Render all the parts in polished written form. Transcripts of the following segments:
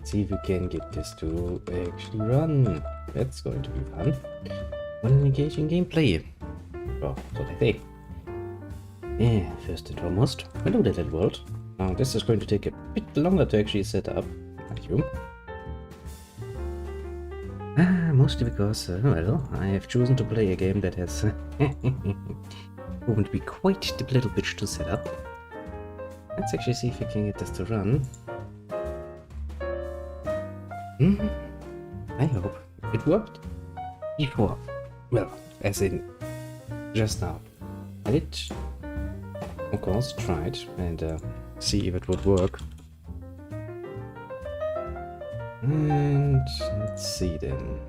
Let's see if we can get this to actually run. That's going to be fun. Fun and engaging gameplay. Oh, so they say. Yeah, first and foremost, hello there, little world. Now, this is going to take a bit longer to actually set up. Thank you. Mostly because, well, I have chosen to play a game that has proven to be quite the little bitch to set up. Let's actually see if we can get this to run. I hope it worked before. Well, as in just now. I did, of course, try it and see if it would work. And let's see then.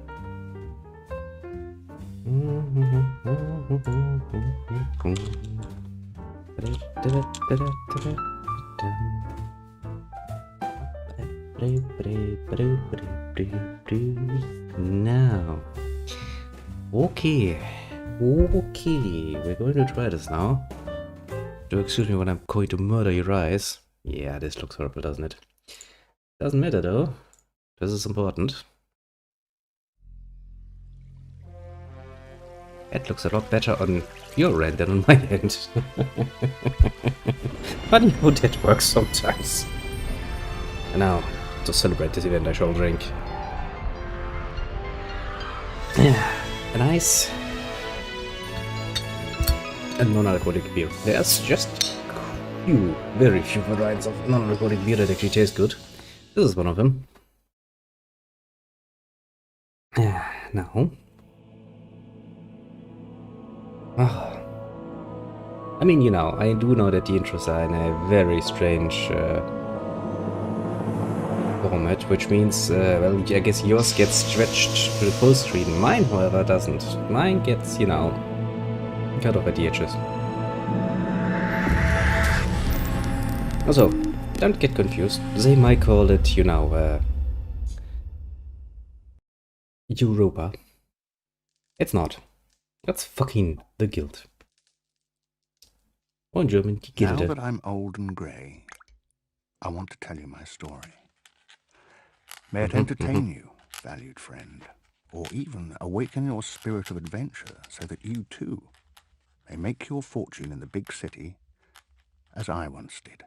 Now, okay, we're going to try this now. Do excuse me when I'm going to murder your eyes. Yeah, this looks horrible, doesn't it? Doesn't matter though. This is important. That looks a lot better on your end than on my end. Funny how that works sometimes. And now, to celebrate this event, I shall drink a nice and non-alcoholic beer. There's just very few varieties of non-alcoholic beer that actually taste good. This is one of them. Now. I mean, you know, I do know that the intros are in a very strange format, which means, well, I guess yours gets stretched to the full screen. Mine, however, doesn't. Mine gets, you know, cut off at the edges. Also, don't get confused. They might call it, you know, Europa. It's not. That's fucking the guild. Or in German, die Gilde. Now that I'm old and grey, I want to tell you my story. May it entertain you, valued friend, or even awaken your spirit of adventure so that you too may make your fortune in the big city as I once did.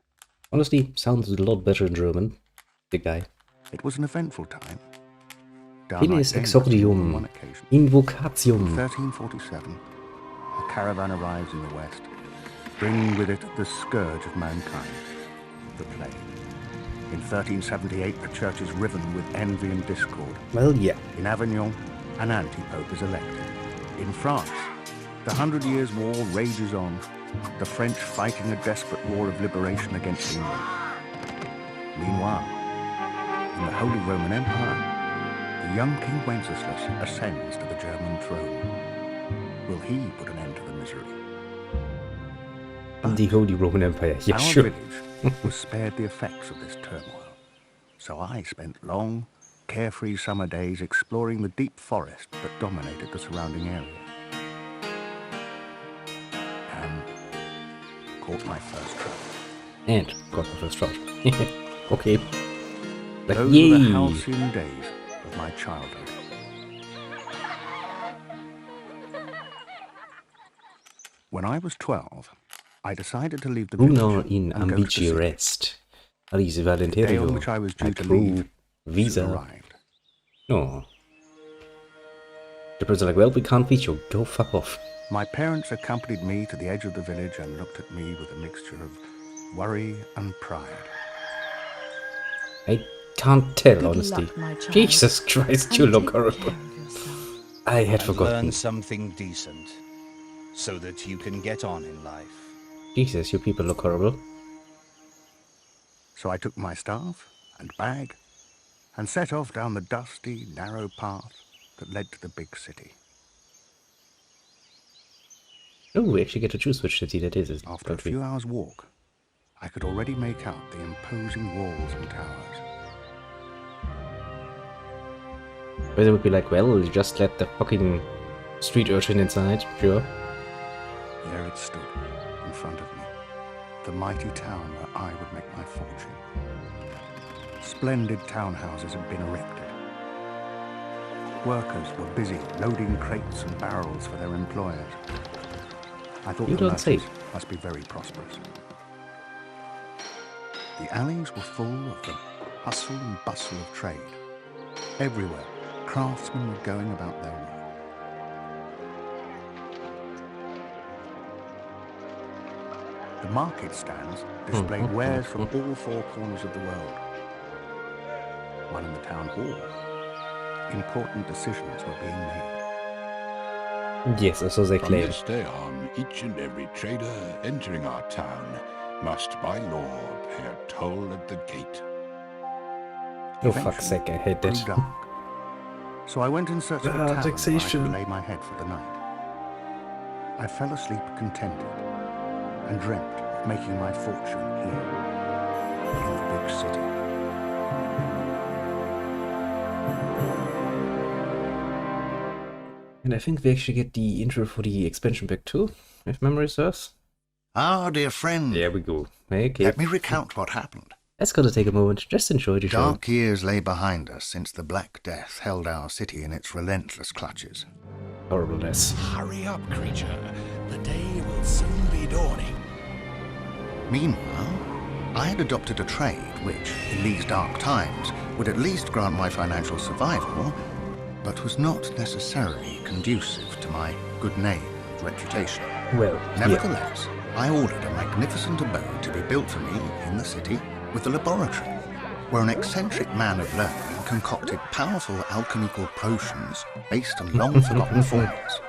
Honestly, sounds a lot better in German, the guy. It was an eventful time. Finis exordium, invocatium. In 1347, a caravan arrives in the west, bringing with it the scourge of mankind, the plague. In 1378, the church is riven with envy and discord. Well, yeah. In Avignon, an anti-pope is elected. In France, the 100 Years' War rages on, the French fighting a desperate war of liberation against England. Meanwhile, in the Holy Roman Empire, the young King Wenceslas ascends to the German throne. Will he put an end to the misery? The Holy Roman Empire, yeah, our sure. village was spared the effects of this turmoil, so I spent long, carefree summer days exploring the deep forest that dominated the surrounding area. And caught my first trout. And got my first trout. Okay. Like, those yay! were the halcyon days of my childhood. When I was 12, I decided to leave the Uno village in and go to the ambici city. rest. Alice The day on Valenterio. which I was due to Pro leave visa. soon arrived. Oh. The person like, well, we can't feed you. Go fuck off. My parents accompanied me to the edge of the village and looked at me with a mixture of worry and pride. I can't tell, Good honestly. luck, my child. Jesus Christ, you And look take horrible. care of yourself. I had And forgotten. learn something decent, so that you can get on in life. Jesus, you people look horrible. So I took my staff and bag and set off down the dusty, narrow path that led to the big city. Oh, we actually get to choose which city that is, After a don't we? few hours' walk, I could already make out the imposing walls and towers. Where they would be like, well, you just let the fucking street urchin inside, sure. There it stood, in front of me, the mighty town where I would make my fortune. splendid townhouses had been erected. Workers were busy loading crates and barrels for their employers. I thought You the don't say. merchants must be very prosperous. The alleys were full of the hustle and bustle of trade. Everywhere, craftsmen were going about their work. The market stands displayed wares from all four corners of the world. While in the town hall, important decisions were being made. Yes, so they From claim. this day on, each and every trader entering our town must by law pay a toll at the gate. Oh fuck's sake, I hate Grew that. dark. So I went in search of a tavern where I taxation. could lay my head for the night. I fell asleep contented and dreamt of making my fortune here in the big city. And I think we actually get the intro for the expansion pack too, if memory serves. Ah, dear friend, There we go. Okay. let me recount what happened. Let's gotta take a moment, just enjoy the show. Dark years lay behind us since the Black Death held our city in its relentless clutches. Horribleness. Hurry up, creature. The day will soon be dawning. Meanwhile, I had adopted a trade which, in these dark times, would at least grant my financial survival, but was not necessarily conducive to my good name and reputation. Well, yeah. Nevertheless, I ordered a magnificent abode to be built for me in the city with a laboratory, where an eccentric man of learning concocted powerful alchemical potions based on long-forgotten formulas.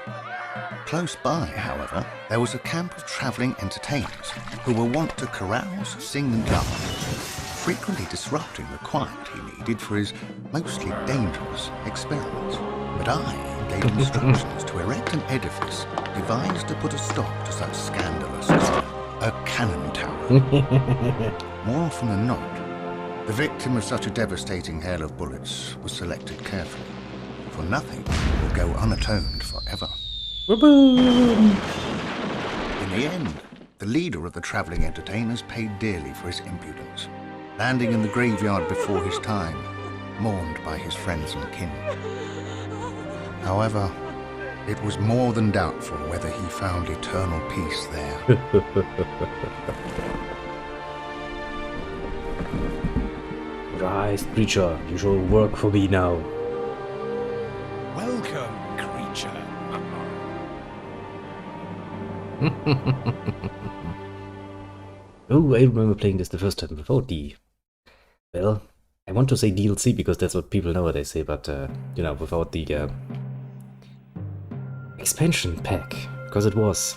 Close by, however, there was a camp of travelling entertainers who were wont to carouse, sing and dance, frequently disrupting the quiet he needed for his mostly dangerous experiments. But I gave instructions to erect an edifice devised to put a stop to such scandalous a cannon tower. More often than not, the victim of such a devastating hail of bullets was selected carefully, for nothing will go unatoned forever. Boom! In the end, the leader of the travelling entertainers paid dearly for his impudence, landing in the graveyard before his time, mourned by his friends and kin. However, it was more than doubtful whether he found eternal peace there. Rise, creature, you shall work for me now. Welcome, creature. Oh, I remember playing this the first time without the... Well, I want to say DLC because that's what people nowadays say, but, you know, without the expansion pack, because it was.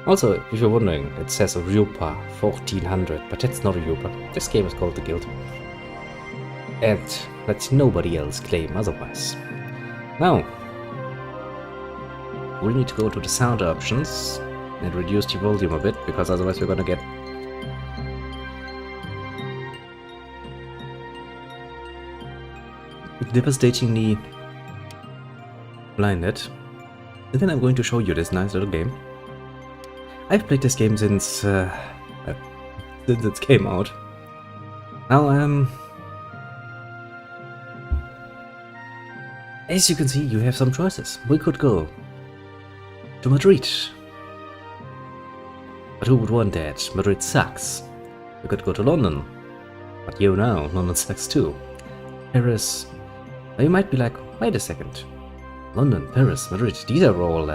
Also, if you're wondering, it says Europa 1400, but that's not Europa. This game is called The Guild. And let nobody else claim otherwise. Now, we'll need to go to the sound options and reduce the volume a bit, because otherwise we're gonna get devastatingly blinded. And then I'm going to show you this nice little game. I've played this game since it came out. Now, as you can see, you have some choices. We could go to Madrid. But who would want that? Madrid sucks. We could go to London. But you know, London sucks too. Paris. Now you might be like, wait a second. London, Paris, Madrid, these are all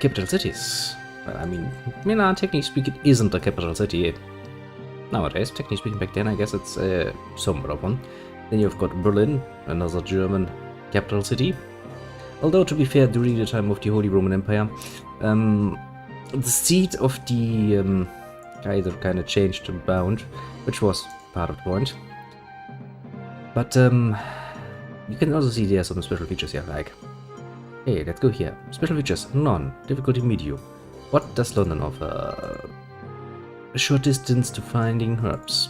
capital cities. Well, I mean, Milan, technically speaking, isn't a capital city nowadays. Technically speaking, back then, I guess it's somewhat of one. Then you've got Berlin, another German capital city. Although, to be fair, during the time of the Holy Roman Empire, the seat of the Kaiser kind of changed bound, which was part of the point. But you can also see there are some special features here, like, hey, let's go here. Special features, none. Difficulty medium. What does London offer? A short distance to finding herbs.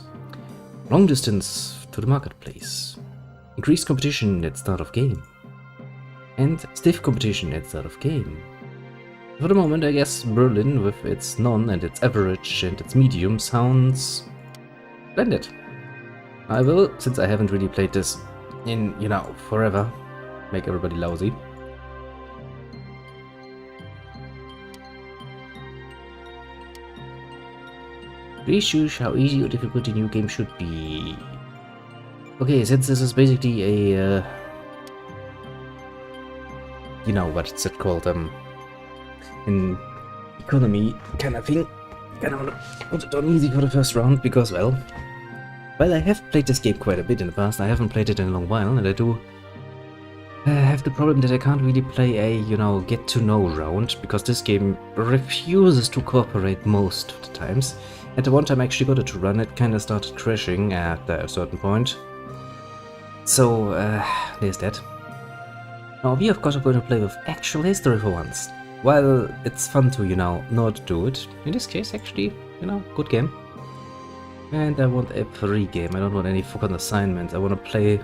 Long distance to the marketplace. Increased competition at start of game. And stiff competition at start of game. For the moment, I guess Berlin, with its none and its average and its medium, sounds Splendid. I will, since I haven't really played this in, you know, forever, make everybody lousy. Please choose how easy or difficult a new game should be. Okay, since this is basically a, you know, what's it called, in economy kind of thing, kind of want to put it on easy for the first round, because, well, I have played this game quite a bit in the past. I haven't played it in a long while, and I do have the problem that I can't really play a, you know, get-to-know round, because this game refuses to cooperate most of the times. At the one time I actually got it to run, it kind of started crashing at a certain point. So, there's that. Now, we of course are going to play with actual history for once. While it's fun to, you know, not do it, in this case, actually, you know, good game. And I want a free game, I don't want any fucking assignments, I want to play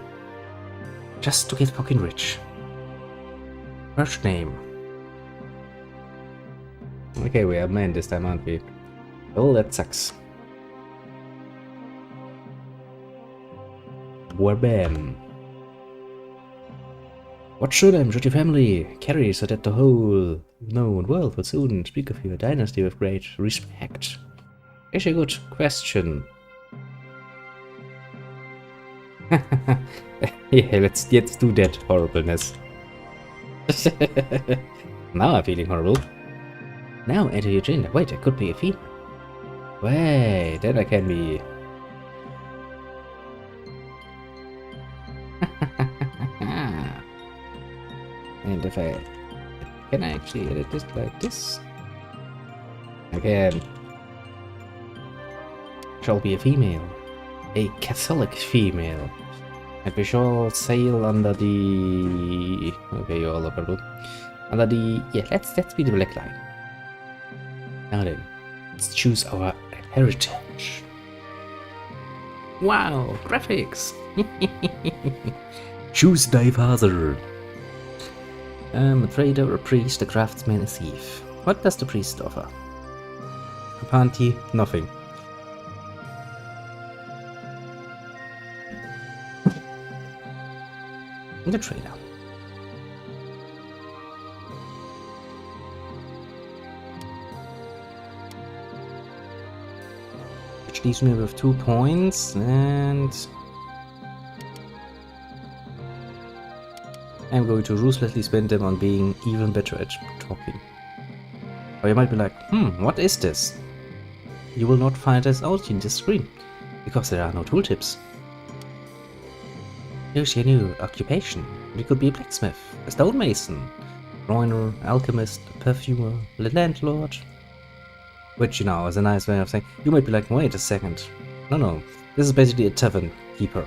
just to get fucking rich. First name. Okay, we are men this time, aren't we? Oh, that sucks. Warbam. What should your family carry so that the whole known world would soon speak of your dynasty with great respect? Is a good question. Yeah, let's do that horribleness. Now I'm feeling horrible. Now enter your gender. Wait, I could be a female. Wait, then I can be... And if I... Can I actually edit this like this? I can. Shall be a female. A Catholic female. And we shall sail under the... Okay, you're all over blue. Under the... Yeah, let's be the black line. Now then, let's choose our heritage. Wow, graphics! Choose thy father. A trader, a priest, a craftsman, a thief. What does the priest offer? Apparently, nothing. The trader. Which leaves me with 2 points, and I'm going to ruthlessly spend them on being even better at talking. Or you might be like, what is this? You will not find this out in this screen, because there are no tooltips. Here's your new occupation. You could be a blacksmith, a stonemason, joiner, alchemist, a perfumer, a landlord. Which, you know, is a nice way of saying, you might be like, wait a second. No, this is basically a tavern keeper.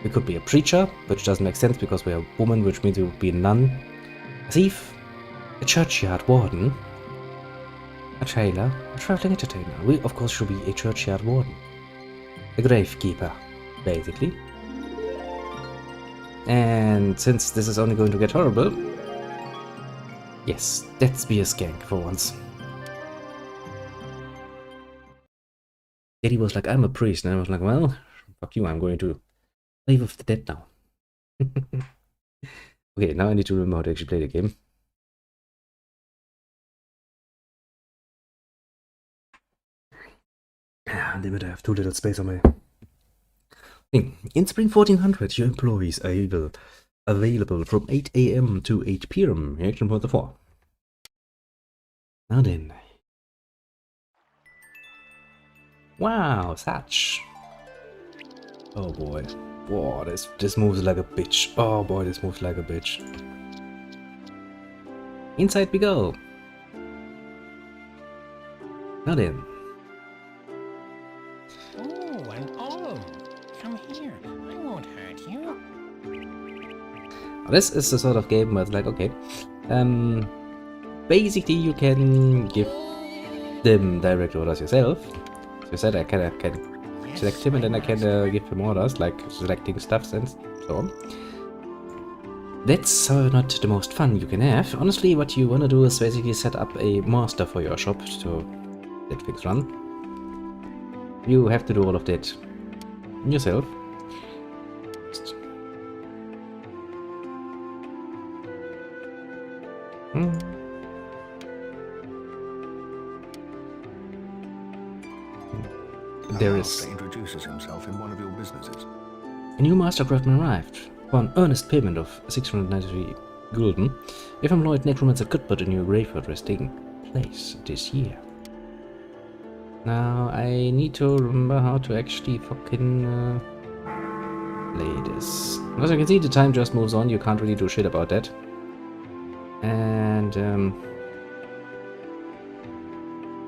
We could be a preacher, which doesn't make sense because we're a woman, which means we would be a nun. A thief, a churchyard warden, a tailor, a traveling entertainer. We, of course, should be a churchyard warden. A gravekeeper, basically. And since this is only going to get horrible, yes, let's be a skank for once. Daddy was like, I'm a priest, and I was like, well, fuck you, I'm going to play with the dead now. Okay, now I need to remember how to actually play the game. And then I have too little space on my thing. In spring 1400, your employees are available from 8 AM to 8 PM. Action point 4. Now then. Wow, such. Oh boy. Whoa, this moves like a bitch. Oh boy, this moves like a bitch. Inside we go. Now then. Oh, an olive. Come here. I won't hurt you. This is the sort of game where it's like, okay. Basically you can give them direct orders yourself. So you said I can select him and then I can give him orders, like selecting stuffs and so on. That's not the most fun you can have. Honestly, what you want to do is basically set up a master for your shop to let things run. You have to do all of that yourself. There is introduces himself in one of your businesses. a new master craftsman arrived for an earnest payment of 693 gulden. If employed necromancer could put a new graveyard was taking place this year. Now I need to remember how to actually fucking play this. As you can see, the time just moves on. You can't really do shit about that. And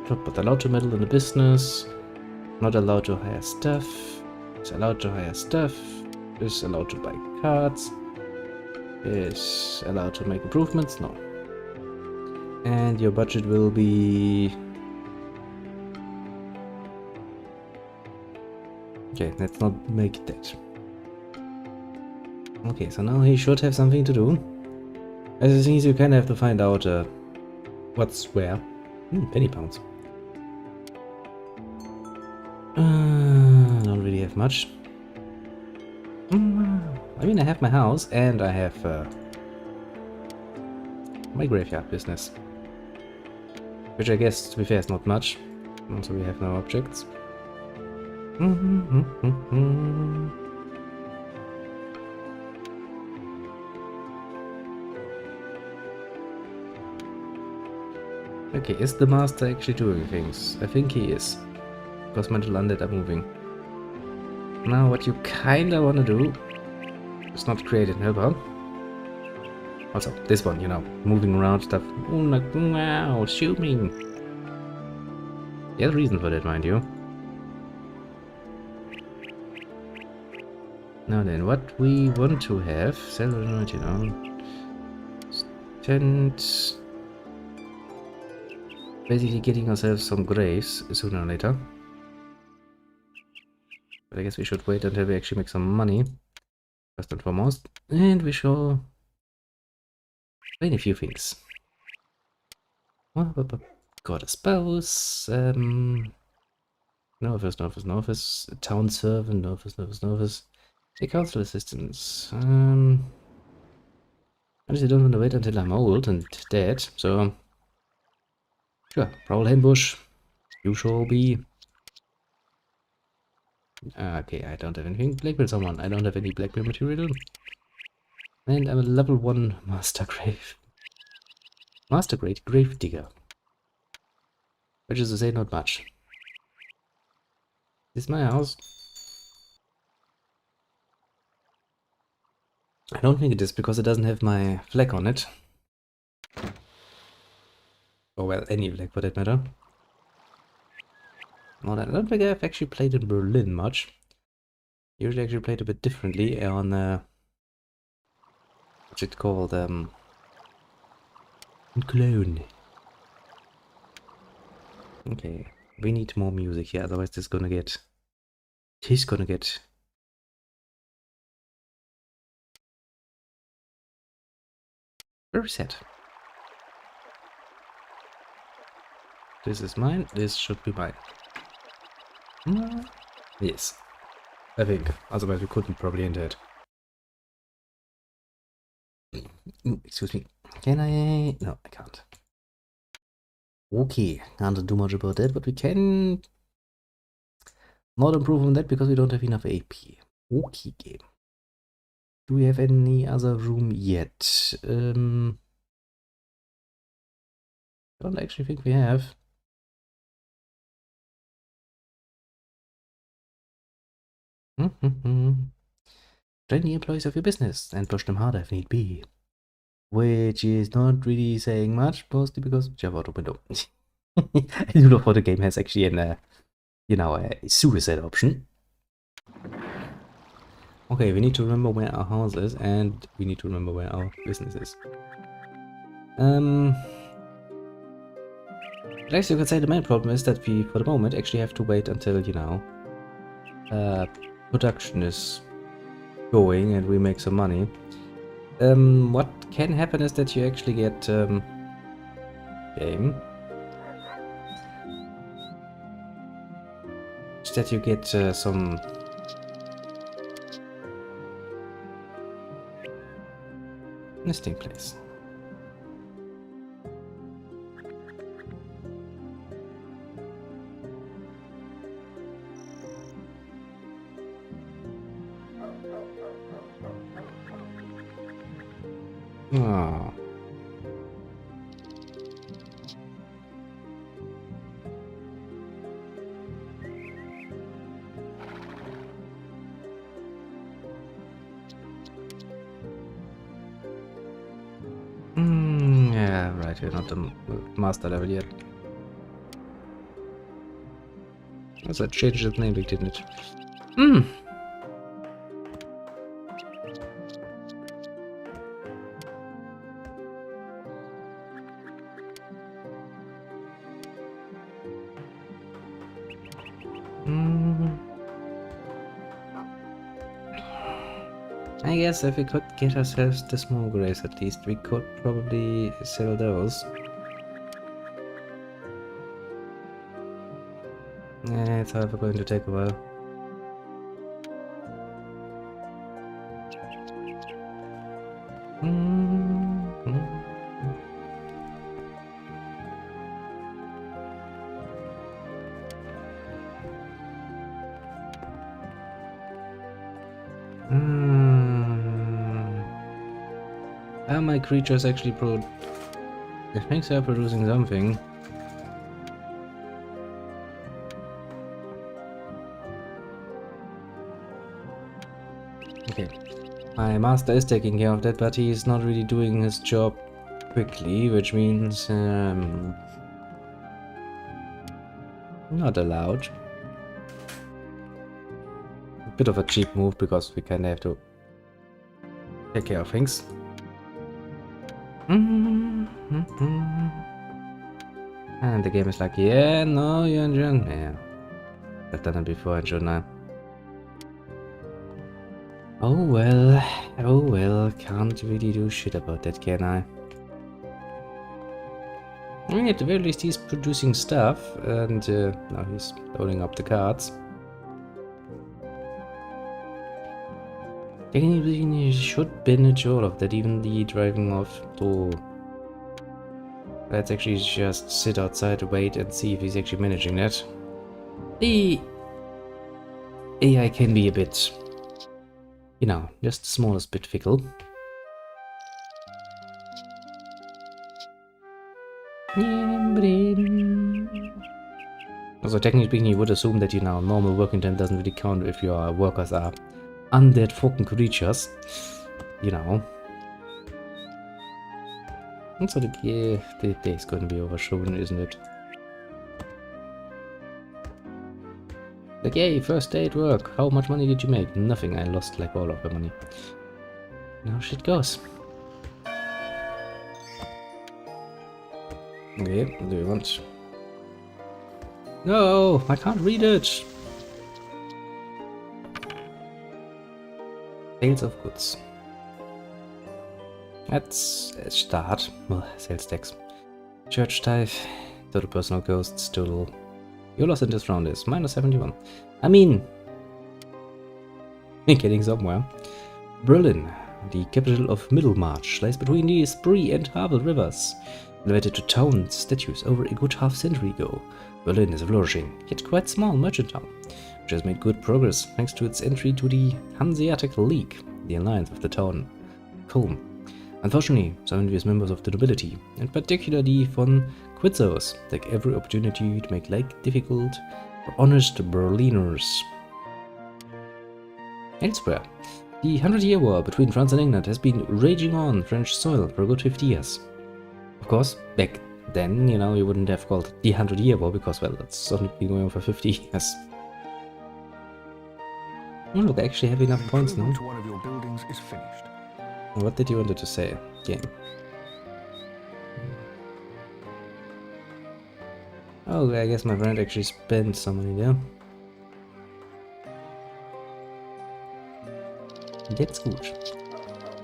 but allowed to meddle in the business. Not allowed to hire stuff. Is allowed to hire stuff. Is allowed to buy cards. Is allowed to make improvements. No. And your budget will be. Okay, let's not make that. Okay, so now he should have something to do. As it seems, you kind of have to find out what's where. Penny pounds. Don't really have much. I mean, I have my house and I have my graveyard business. Which I guess, to be fair, is not much. Also, we have no objects. Okay, is the master actually doing things? I think he is. Because mental undead are moving. Now what you kinda wanna do is not create an helper. Also, this one, you know, moving around stuff. Oh, like, wow, shoot me. There's a reason for that, mind you. Now then, what we want to have, you know, tent. Basically getting ourselves some graves sooner or later. But I guess we should wait until we actually make some money, first and foremost. And we shall train a few things. Got a spouse, novice, town servant, novice. A council assistants. Honestly, I don't want to wait until I'm old and dead, so sure, prowl ambush. You shall be. Okay, I don't have anything. Blackmail someone. I don't have any blackmail material. And I'm a level 1 master grade grave digger. Which is to say, not much. This is my house. I don't think it is because it doesn't have my flag on it. Or well, any flag for that matter. Well, I don't think I've actually played in Berlin much. Usually actually played a bit differently on what's it called? In Cologne. Okay, we need more music here, otherwise this is gonna get very sad. This is mine, this should be mine. Yes, I think. Otherwise we couldn't probably enter it. Excuse me. Can I? No, I can't. Okay, can't do much about that, but we can not improve on that because we don't have enough AP. Okay, game. Do we have any other room yet? I don't actually think we have. Train the employees of your business and push them harder if need be. Which is not really saying much, mostly because Java out window. I do not know the game has actually an, you know, a suicide option. Okay, we need to remember where our house is, and we need to remember where our business is. But actually, you could say the main problem is that we, for the moment, actually have to wait until, you know, production is going and we make some money. What can happen is that you actually get game. Instead you get some... nesting place. Oh. Yeah, right, you're not the master level yet. Also, it changed its name, didn't it? Hmm. I guess if we could get ourselves the small grays at least, we could probably sell those. Yeah, it's however going to take a while. Are my creatures actually I think they are producing something. Okay. My master is taking care of that, but he is not really doing his job quickly, which means not allowed. A bit of a cheap move because we kinda have to take care of things. And the game is like, yeah, no, you're in June. Yeah. I've done it before, shouldn't I? Oh well, can't really do shit about that, can I? I mean, at the very least he's producing stuff, and now he's loading up the cards. Technically, should manage all of that, even the driving off. Oh, let's actually just sit outside, wait, and see if he's actually managing that. The AI can be a bit, you know, just the smallest bit fickle. Also, technically speaking, you would assume that, you know, normal working time doesn't really count if your workers are undead fucking creatures, you know. And so the day is going to be overshadowed, isn't it? Like, yay, first day at work. How much money did you make? Nothing. I lost like all of the money. Now shit goes. Okay, what do you want? No, I can't read it. Sales of goods. Let's start. Well, sales tax. Church tithe. Total personal ghosts. Total. Your loss in this round is -71. I mean, we're getting somewhere. Berlin, the capital of Middlemarch, lies between the Spree and Havel rivers. Elevated to town status over a good half-century ago, Berlin is a flourishing, yet quite small merchant town, which has made good progress thanks to its entry to the Hanseatic League, the alliance of the town Culm. Unfortunately, some envious members of the nobility, and particularly von Quitzos, take every opportunity to make life difficult for honest Berliners. Elsewhere, the 100-Year War between France and England has been raging on French soil for a good 50 years. Of course, back then, you know, you wouldn't have called it the 100-Year War because, well, it's only been going on for 50 years. Oh, look, I actually have enough points now. To one of your buildings is finished. What did you want to say, game? Oh, I guess my friend actually spent some money there. That's good.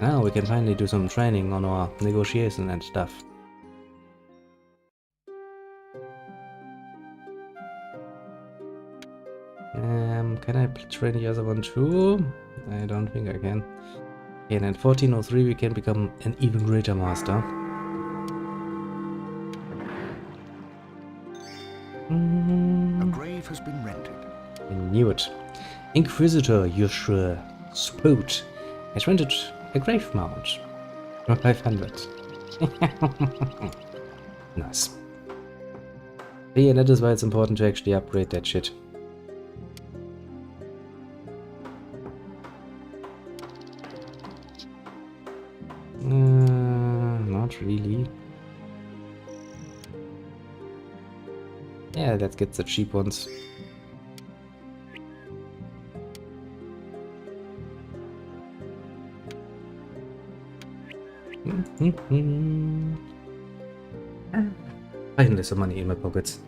Now we can finally do some training on our negotiation and stuff. Can I train the other one too? I don't think I can. Okay, and at 1403 we can become an even greater master. A grave has been rented. I knew it. Inquisitor Yoshua Spoot has rented a grave mound for 500. Nice. Yeah, that is why it's important to actually upgrade that shit. Not really. Yeah, let's get the cheap ones. Finally some money in my pockets.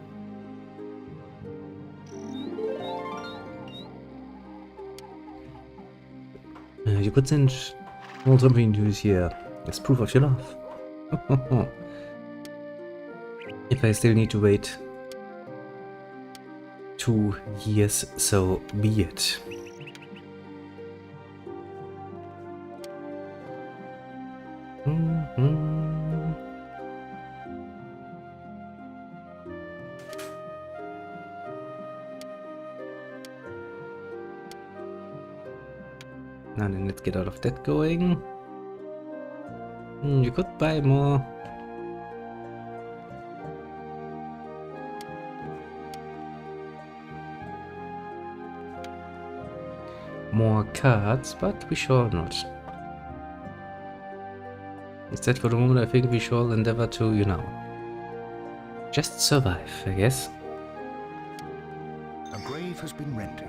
You could send all something to here as proof of your love. If I still need to wait 2 years, so be it. Now then, let's get out of that going. You could buy more. More cards, but we shall not. Instead, for the moment, I think we shall endeavor to, you know, just survive, I guess. A grave has been rented.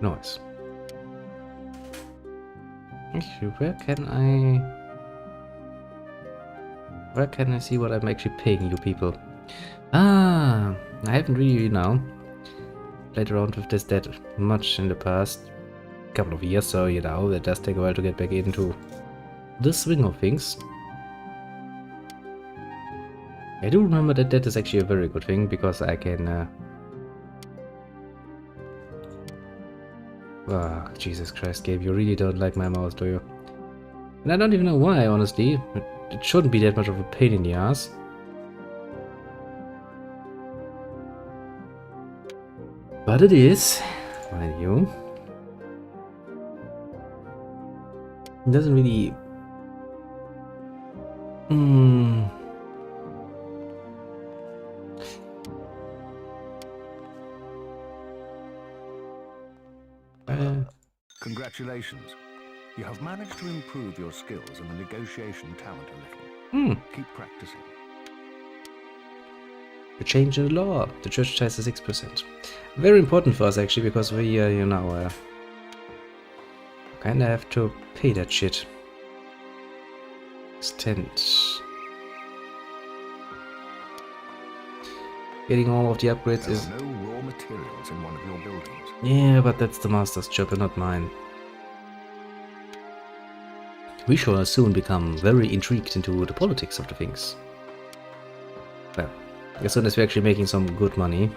Nice. Actually, where can I see what I'm actually paying you people? Ah, I haven't really, you know, played around with this that much in the past couple of years, so you know, it does take a while to get back into the swing of things. I do remember that that is actually a very good thing, because I can oh, Jesus Christ, Gabe, you really don't like my mouse, do you? And I don't even know why, honestly. It shouldn't be that much of a pain in the ass. But it is, mind you. It doesn't really... Congratulations. You have managed to improve your skills and the negotiation talent a little. Keep practicing. The change in the law. The church tax is 6%. Very important for us, actually, because we, you know, kinda have to pay that shit. Extend. Getting all of the upgrades is... There are no raw materials in one of your buildings. Yeah, but that's the master's job and not mine. We shall soon become very intrigued into the politics of the things. Well, as soon as we're actually making some good money.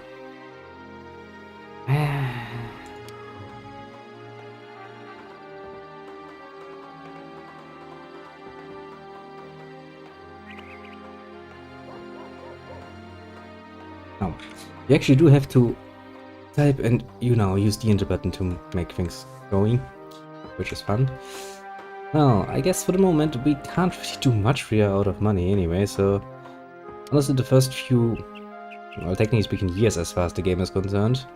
Now, you actually do have to type and, you know, use the enter button to make things going, which is fun. Well, I guess for the moment we can't really do much. We are out of money anyway, so honestly the first few, well, technically speaking, years as far as the game is concerned,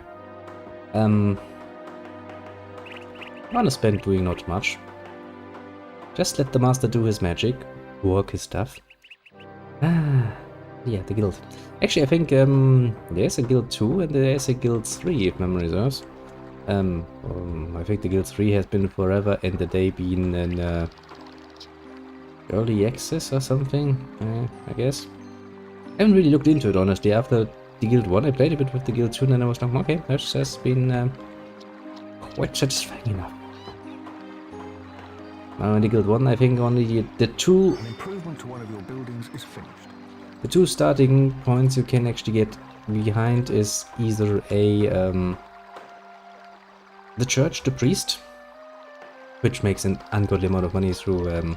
I'm gonna spend doing not much. Just let the master do his magic, work his stuff. Yeah, the guild. Actually, I think there's a guild 2 and there's a guild 3, if memory serves. I think the guild 3 has been forever and the day been in early access or something, I guess. I haven't really looked into it, honestly. After the guild 1, I played a bit with the guild 2 and then I was like, okay, that's just been quite satisfying enough. I only killed one. I think only the two An improvement to one of your buildings is finished. the two starting points you can actually get behind is either a the church, the priest, which makes an ungodly amount of money through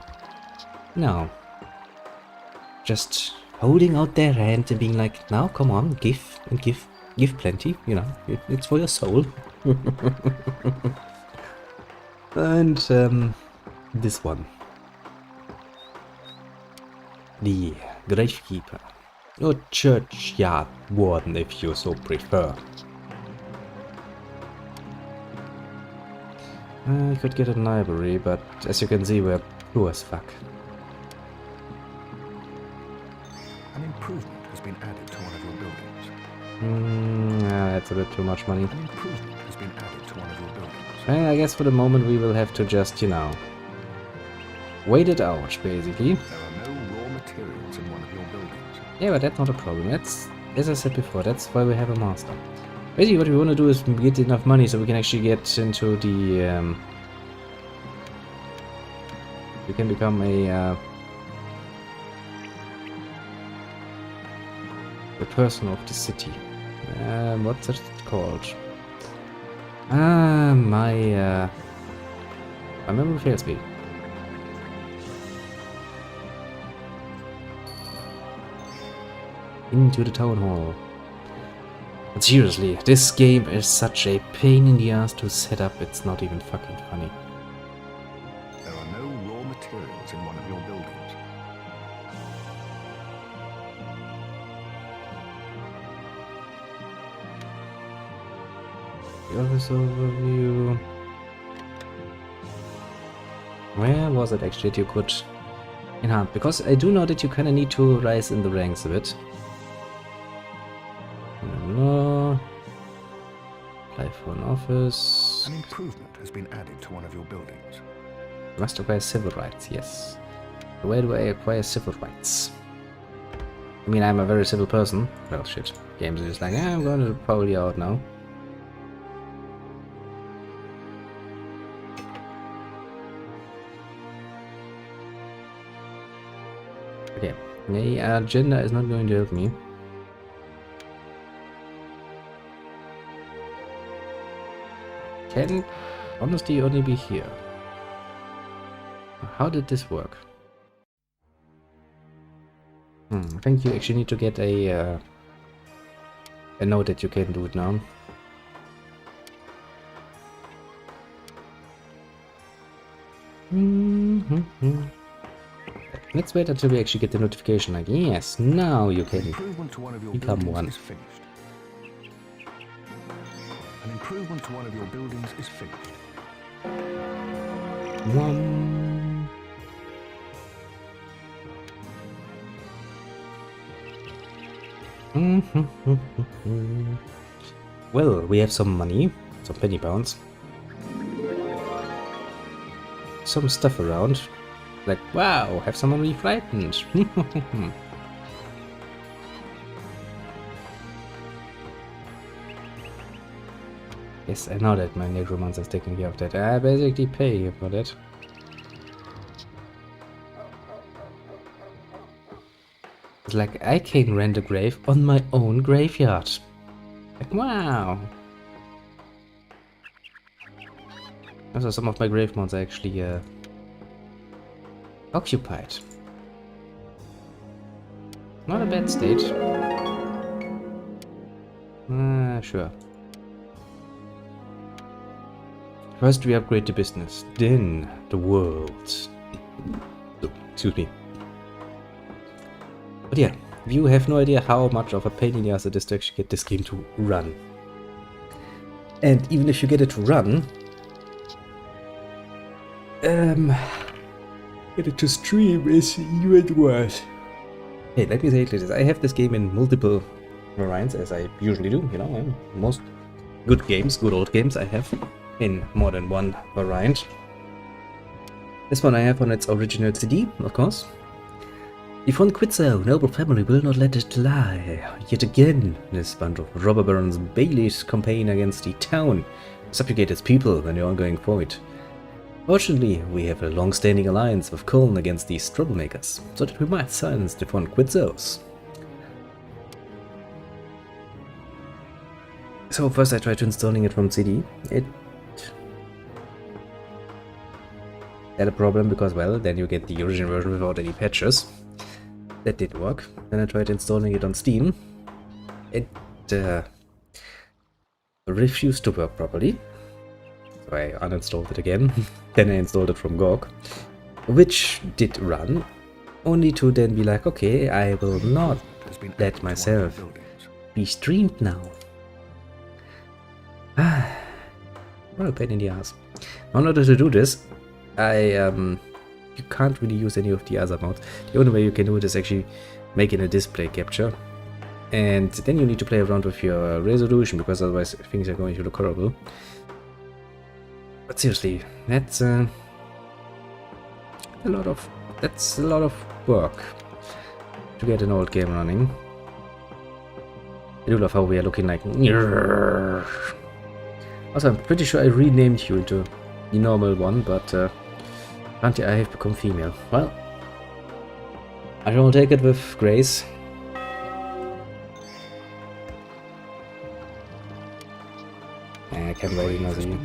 no, just holding out their hand and being like, now come on, give and give plenty, you know, it's for your soul. And this one, the gravekeeper, or churchyard warden if you so prefer. I could get a library, but as you can see, we're poor as fuck. An improvement has been added to one of your buildings. Yeah, that's a bit too much money. An improvement has been added to one of your buildings. Well, I guess for the moment we will have to just, you know, wait it out, basically. There are no raw materials in one of your buildings. Yeah, but that's not a problem. That's, as I said before, that's why we have a master. Basically, what we want to do is get enough money so we can actually get into the, we can become a, the person of the city. What's it called? My memory fails me. Into the town hall. But seriously, this game is such a pain in the ass to set up, it's not even fucking funny. There are no raw materials in one of your buildings. The office overview. Where was it actually that you could enhance? Because I do know that you kind of need to rise in the ranks a bit. No. Apply for an office. An improvement has been added to one of your buildings. Must acquire civil rights, yes. Where do I acquire civil rights? I mean, I'm a very civil person. Well, shit. Games are just like, I'm going to pull you out now. Okay. The agenda is not going to help me. Can honesty only be here? How did this work? I think you actually need to get a note that you can do it now. Let's wait until we actually get the notification. Like, yes, now you can Improvement to one of your become buildings one. is finished. An improvement to one of your buildings is finished. One. Well, we have some money, some penny pounds, some stuff around. Like, wow, have someone really frightened. Yes, I know that my necromancer is taking care of that. I basically pay him for that. It's like I can rent a grave on my own graveyard. Like, wow. Also, some of my grave mounts are actually occupied. Not a bad state. Sure. First we upgrade the business, then the world. Oh, excuse me. But yeah, you have no idea how much of a pain in the ass it is to actually get this game to run. And even if you get it to run, get it to stream is even worse. Hey, let me say it like this. I have this game in multiple variants, as I usually do, you know. Most good games, good old games I have in more than one variant. This one I have on its original CD, of course. If one quits our noble family will not let it lie. Yet again, this bunch of robber barons Bailey's campaign against the town subjugate its people when the ongoing fight. Fortunately, we have a long-standing alliance with Köln against these troublemakers, so that we might silence the von Quitzos. So first I tried to installing it from CD. It had a problem because, well, then you get the original version without any patches. That did work. Then I tried installing it on Steam. It refused to work properly. So I uninstalled it again. Then I installed it from GOG, which did run, only to then be like, okay, I will not let myself be streamed now. Well, pain in the ass. In order to do this, you can't really use any of the other modes. The only way you can do it is actually making a display capture. And then you need to play around with your resolution, because otherwise things are going to look horrible. But seriously, that's a lot of work to get an old game running. I do love how we are looking like. Also, I'm pretty sure I renamed you into the normal one, but apparently I have become female. Well, I shall take it with grace. I can't wait another year.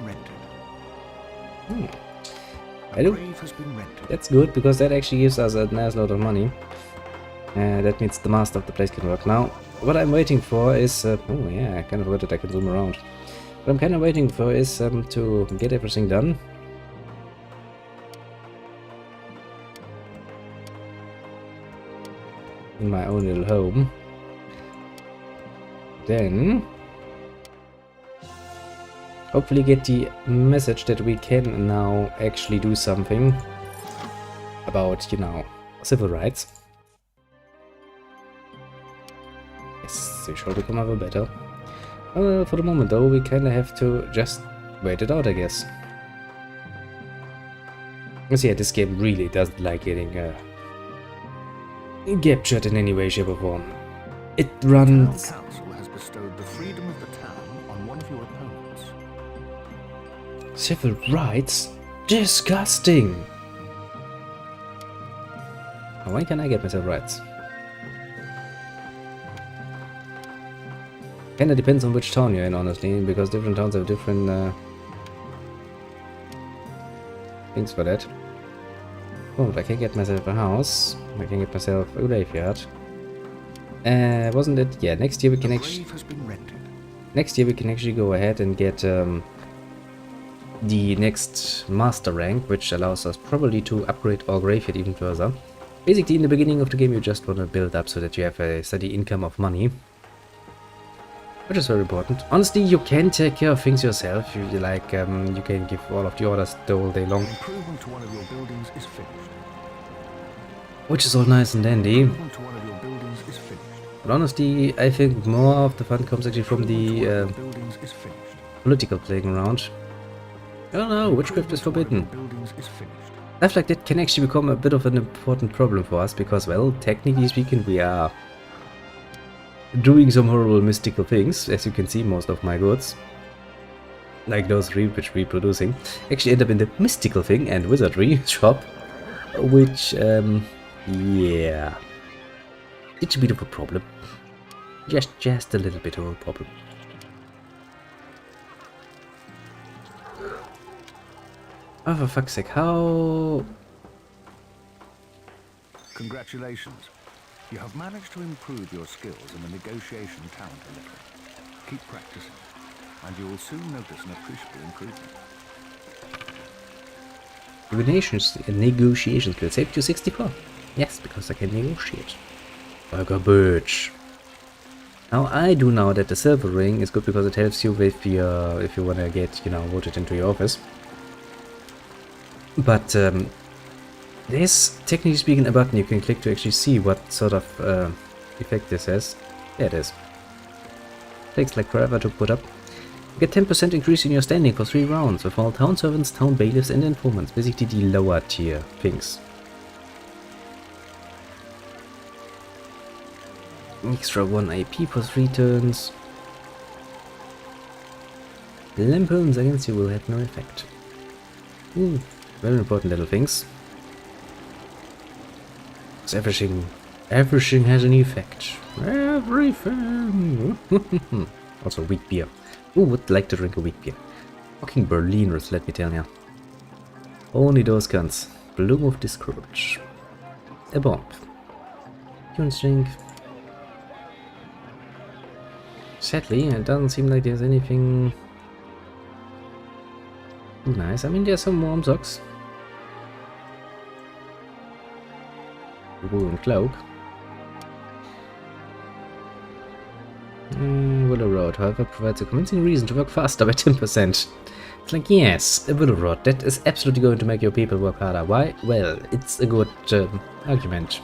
I do. That's good, because that actually gives us a nice lot of money. That means the master of the place can work. Now, what I'm waiting for is... oh yeah, I kind of forgot that I can zoom around. What I'm kind of waiting for is to get everything done. In my own little home. Then... hopefully get the message that we can now actually do something about, you know, civil rights. Yes, we shall become ever better. For the moment though, we kinda have to just wait it out, I guess. Because yeah, this game really doesn't like getting captured in any way, shape or form. It runs... The council has bestowed the freedom of the town on one of your opponents. Civil rights? Disgusting! Why can't I get myself rights? Kinda depends on which town you're in, honestly, because different towns have different things for that. Oh, I can get myself a house. I can get myself a graveyard. Wasn't it? Yeah, next year we can actually... next year we can actually go ahead and get the next master rank, which allows us probably to upgrade our graveyard even further. Basically, in the beginning of the game, you just want to build up so that you have a steady income of money, which is very important. Honestly, you can take care of things yourself. You can give all of the orders the whole day long, Improvement to one of your buildings is finished. which is all nice and dandy. Improvement to one of your buildings is finished. But honestly, I think more of the fun comes actually from the Buildings is finished. political playing around. Oh no, witchcraft is forbidden. Buildings is finished. Stuff like that can actually become a bit of an important problem for us, because, well, technically speaking, we are doing some horrible mystical things. As you can see, most of my goods, like those three which we're producing, actually end up in the mystical thing and wizardry shop, which, yeah, it's a bit of a problem. Just a little bit of a problem. Oh, for fuck's sake, how... Congratulations. You have managed to improve your skills in the negotiation talent a little. Keep practicing, and you will soon notice an appreciable improvement. Negotiation skill saved you 64. Yes, because I can negotiate. Like a bitch. Now I do know that the silver ring is good because it helps you with your, if you wanna get, you know, voted into your office. But there's, technically speaking, a button you can click to actually see what sort of effect this has. There it is. Takes like forever to put up. You get 10% increase in your standing for 3 rounds with all town servants, town bailiffs and informants. Basically the lower tier things. Extra 1 IP for 3 turns. Lampoons against you will have no effect. Very important little things. Because everything has an effect. Everything. Also weak beer. Who would like to drink a weak beer? Fucking Berliners, let me tell ya. Only those cunts. Bloom of Discourage. A bomb. Human drink. Sadly, it doesn't seem like there's anything too nice. I mean, there's some warm socks. Woolen cloak. Willow Road, however, provides a convincing reason to work faster by 10%. It's like, yes, a Willow Road, that is absolutely going to make your people work harder. Why? Well, it's a good argument.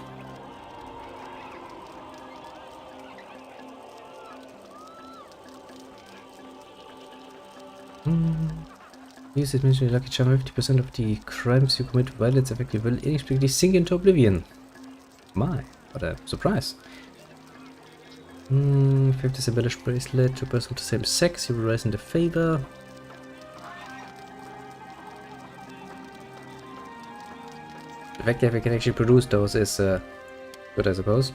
Use it means your lucky charm 50% of the crimes you commit violence effectively will inexplicably sink into oblivion. My, what a surprise. 50 symbolic bracelet, 2 persons of the same sex, you will rise in the favor. The fact that we can actually produce those is good, I suppose.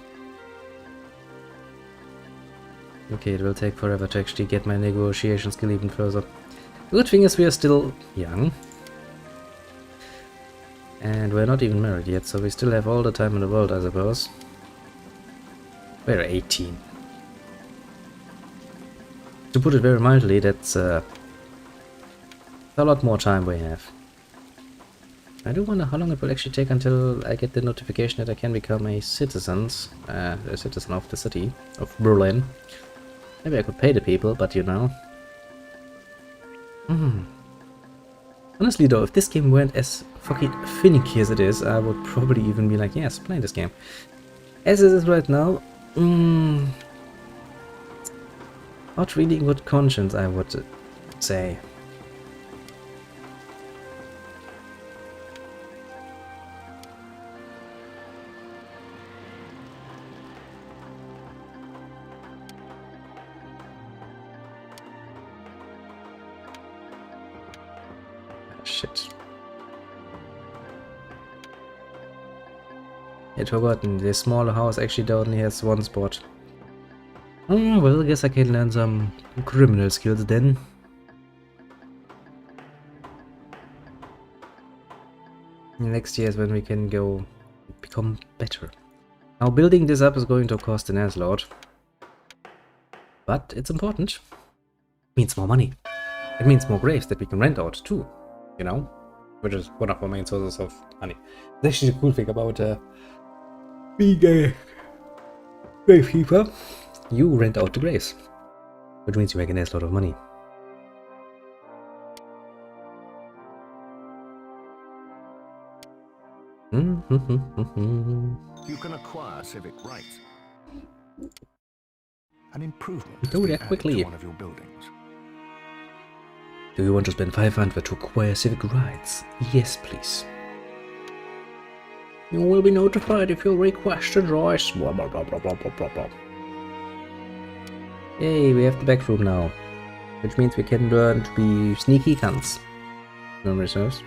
Okay, it will take forever to actually get my negotiation skill even further. The good thing is we are still young. And we're not even married yet, so we still have all the time in the world, I suppose. We're 18. To put it very mildly, that's a lot more time we have. I do wonder how long it will actually take until I get the notification that I can become a citizen of the city of Berlin. Maybe I could pay the people, but you know. Honestly though, if this game went as fucking finicky as it is, I would probably even be like, yes, play this game. As it is right now, not really in good conscience, I would say. Shit. I'd forgotten, the smaller house actually only has one spot. Oh, well, I guess I can learn some criminal skills then. Next year is when we can go become better. Now building this up is going to cost an assload. But it's important. It means more money. It means more graves that we can rent out too. You know? Which is one of our main sources of money. It's actually the cool thing about being a gravekeeper. You rent out the graves. Which means you make a nice lot of money. You can acquire civic rights. An improvement Do that quickly. to one of your buildings. Do you want to spend 500 to acquire civic rights? Yes, please. You will be notified if your request is right. Blah, blah, blah, blah, blah, blah, blah. Yay, we have the back room now. Which means we can learn to be sneaky cunts. No reserves.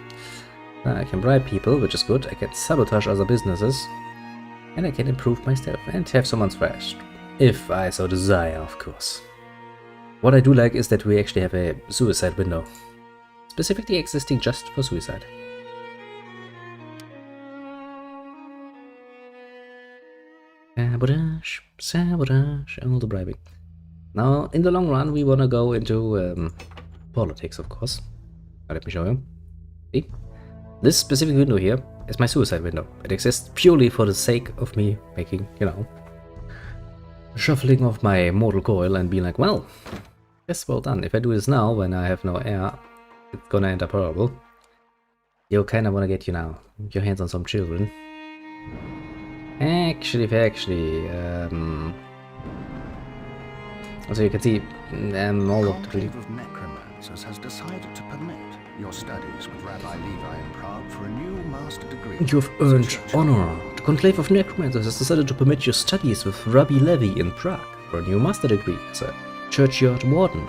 I can bribe people, which is good. I can sabotage other businesses. And I can improve myself and have someone's thrashed. If I so desire, of course. What I do like is that we actually have a suicide window. Specifically existing just for suicide. Sabotage, sabotage, all the bribing. Now, in the long run, we want to go into politics, of course. Now, let me show you. See? This specific window here is my suicide window. It exists purely for the sake of me making, you know, shuffling off my mortal coil and being like, well, yes, well done. If I do this now, when I have no air, it's gonna end up horrible. You kinda wanna get, you know, your hands on some children. Actually, so you can see, all of the... Conclave of Necromancers has decided to permit your studies with Rabbi Levi in Prague for a new master degree. You have earned honor. The Conclave of Necromancers has decided to permit your studies with Rabbi Levi in Prague for a new master degree as a churchyard warden.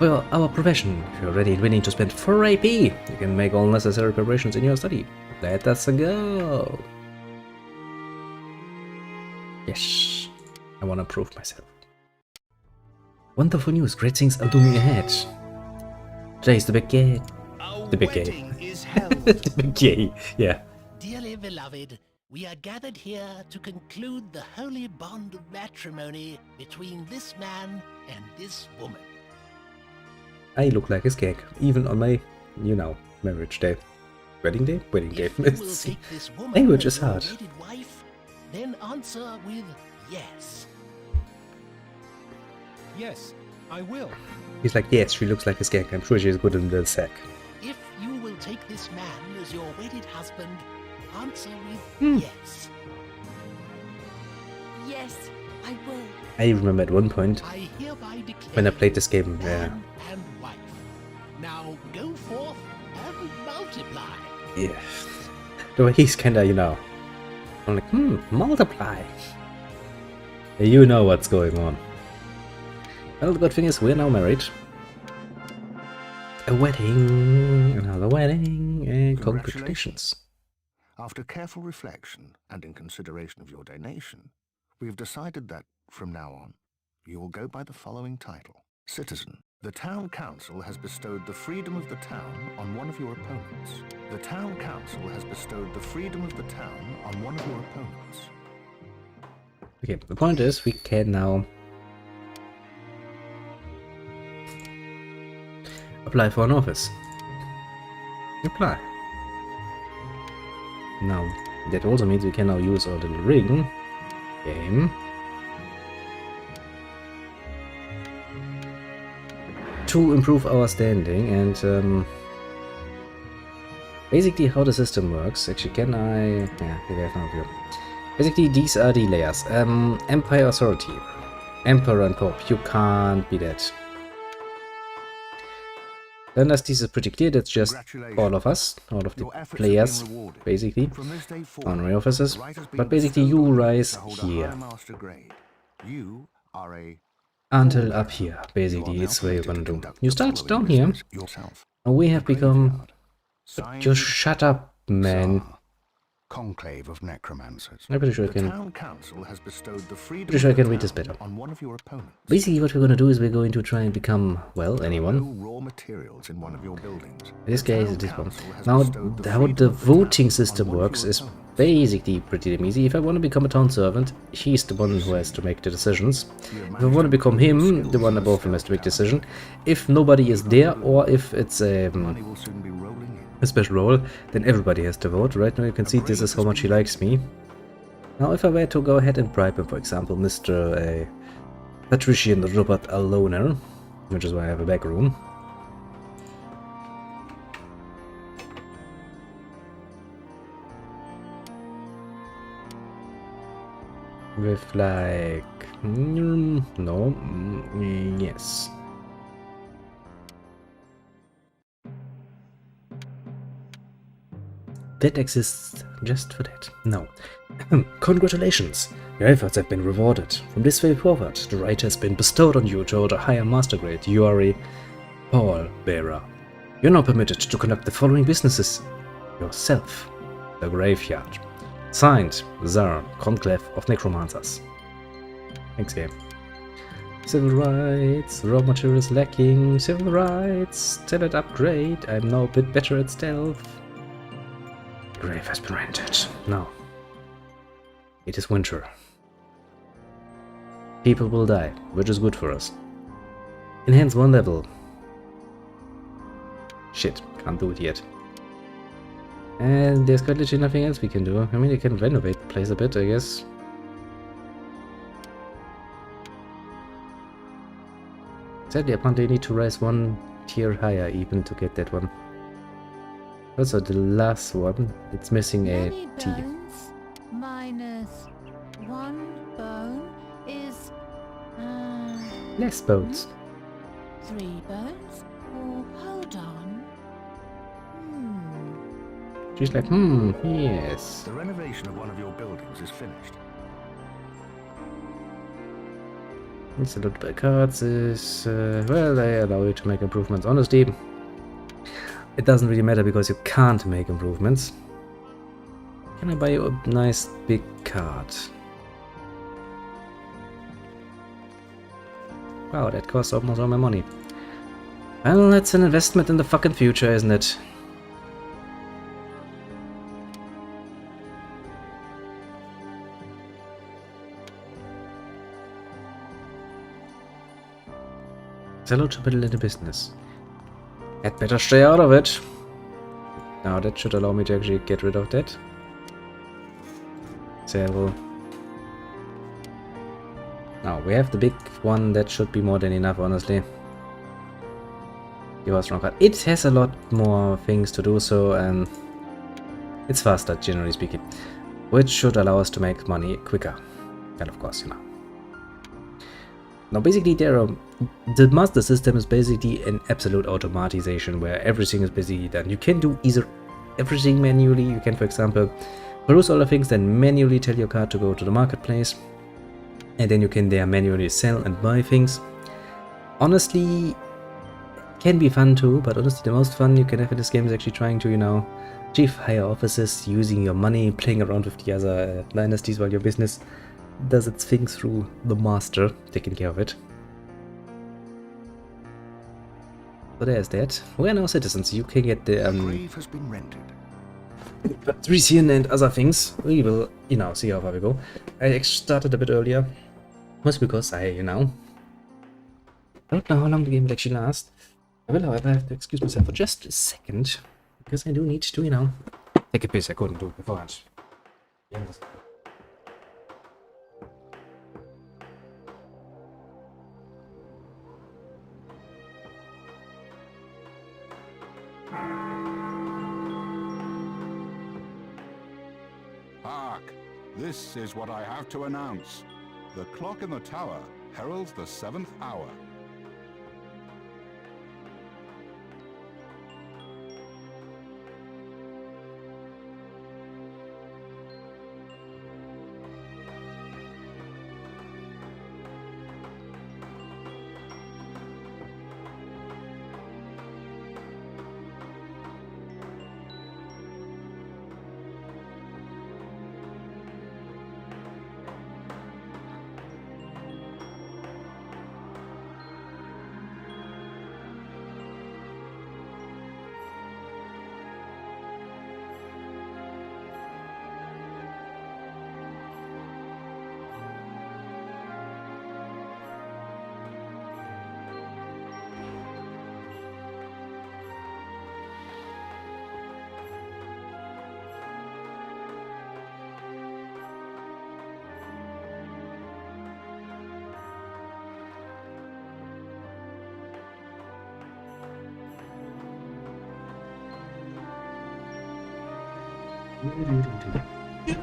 For our profession, if you're ready and willing to spend 4 AP, you can make all necessary preparations in your study. Let us go! Yes, I want to prove myself. Wonderful news, great things are looming ahead. Today's the big day. The big day. Is held. The big day, yeah. Dearly beloved, we are gathered here to conclude the holy bond of matrimony between this man and this woman. I look like a skag, even on my, you know, marriage day. Wedding day? Wedding day. If you will take this woman Language as is your hard. wedded wife, then answer with yes. Yes, I will. He's like, yes, she looks like a skag. I'm sure she's good in the sack. If you will take this man as your wedded husband, answer with yes. Yes, I will. I remember at one point I hereby declare when I played this game, man and wife. Now go forth and multiply. yeah. The way he's kinda, you know, I'm like, multiply. You know what's going on. Well, the good thing is we're now married. A wedding, another wedding, and congratulations. After careful reflection and in consideration of your donation, we have decided that, from now on, you will go by the following title. Citizen. The Town Council has bestowed the freedom of the town on one of your opponents. The Town Council has bestowed the freedom of the town on one of your opponents. Okay, the point is we can now apply for an office. Apply. Now, that also means we can now use our little ring game to improve our standing and basically how the system works. Actually, can I... yeah, maybe I found you. Basically, these are the layers. Empire Authority. Emperor and Pope. You can't be that. Then as this is pretty clear, that's just all of us, all of the players, basically, honorary officers, but basically you rise here, until up here, basically, it's where you're gonna do. You start down here, and we have become... Just shut up, man. Conclave of necromancers. I'm pretty sure I The can... Town Council has bestowed the freedom Pretty sure I of the can read this town better. on one of your opponents. Basically, what we're gonna do is we're going to try and become, well, anyone. No raw materials in one of your buildings. In this The case, Town this one. Council has Now, bestowed the how freedom the of the town voting on system one of works your is opponents. basically pretty damn easy. If I want to become a town servant, he's the one who has to make the decisions. If I want to become him, the one above him has to make the decision. If nobody is there, or if it's Money will soon be rolling in. a special role, then everybody has to vote. Right now you can see this is how much he likes me. Now if I were to go ahead and bribe him, for example, Mr. Patrician Robert Aloner, which is why I have a back room. With like... no, yes. That exists just for that. No. Congratulations! Your efforts have been rewarded. From this way forward, the right has been bestowed on you to hold a higher master grade. You are a pall bearer. You're now permitted to conduct the following businesses yourself. The Graveyard. Signed, Zar, Conclave of Necromancers. Thanks, game. Civil rights, raw materials lacking, civil rights, talent upgrade, I'm now a bit better at stealth. The grave has been rented. No. It is winter. People will die, which is good for us. Enhance one level. Shit, can't do it yet. And there's quite literally nothing else we can do. I mean, you can renovate the place a bit, I guess. Sadly, apparently you need to rise one tier higher even to get that one. Also, the last one, it's missing a Many T. bones minus one bone is Less bones. 3 bones. Oh, hold on. She's like, yes. The renovation of one of your buildings is finished. It's a lot by cards is, well, they allow you to make improvements. Honestly, it doesn't really matter because you can't make improvements. Can I buy you a nice big card? Wow, that costs almost all my money. Well, that's an investment in the fucking future, isn't it? Sell out to build into business. I'd better stay out of it. Now that should allow me to actually get rid of that. Sell. Now we have the big one, that should be more than enough, honestly. Give us strong card. It has a lot more things to do so, and it's faster, generally speaking. Which should allow us to make money quicker. And of course, you know. Now basically the master system is basically an absolute automatization where everything is basically done. You can do either everything manually. You can, for example, peruse all the things, then manually tell your card to go to the marketplace. And then you can there manually sell and buy things. Honestly, can be fun too, but honestly the most fun you can have in this game is actually trying to, you know, achieve higher offices, using your money, playing around with the other dynasties while your business does its thing through the master, taking care of it. So there's that. We are now citizens. You can get the grave has been rented. Patrician and other things. We will, you know, see how far we go. I started a bit earlier. Was because I, you know, don't know how long the game will actually last. I will, however, have to excuse myself for just a second, because I do need to, you know, take a piss. I couldn't do it beforehand. Hark! This is what I have to announce. The clock in the tower heralds the 7th hour.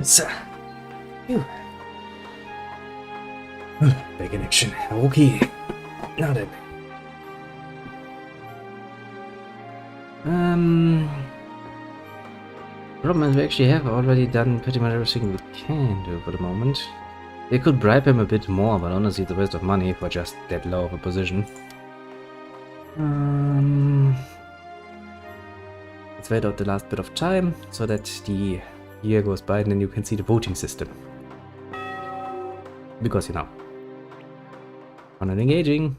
So, phew. Big connection. Okay. Now then. Problem is we actually have already done pretty much everything we can do for the moment. They could bribe him a bit more, but honestly it's a waste of money for just that low of a position. Let's wait out the last bit of time so that the year goes by and then you can see the voting system. Because, you know, fun and engaging.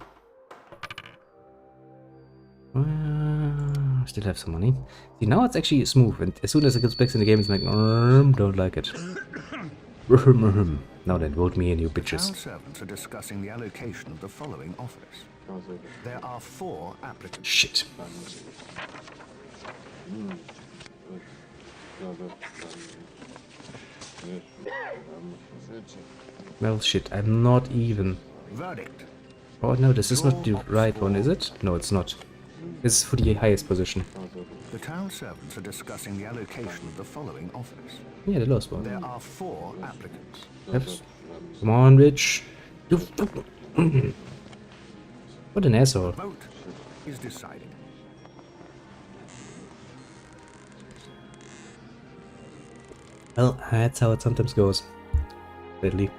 Still have some money. See, now it's actually smooth, and as soon as it gets back in the game, it's like, don't like it. Now then, vote me in, you bitches. Town servants are discussing the allocation of the following office. There are 4 applicants. Shit. Well, shit, I'm not even. Verdict. Oh no, this is not the right one, is it? No, it's not. This is for the highest position. The town servants are discussing the allocation of the following office. Yeah, the lowest one. There are 4 applicants. Yes. Come on, bitch. You What an asshole. Vote is decided. Well, that's how it sometimes goes. Sadly.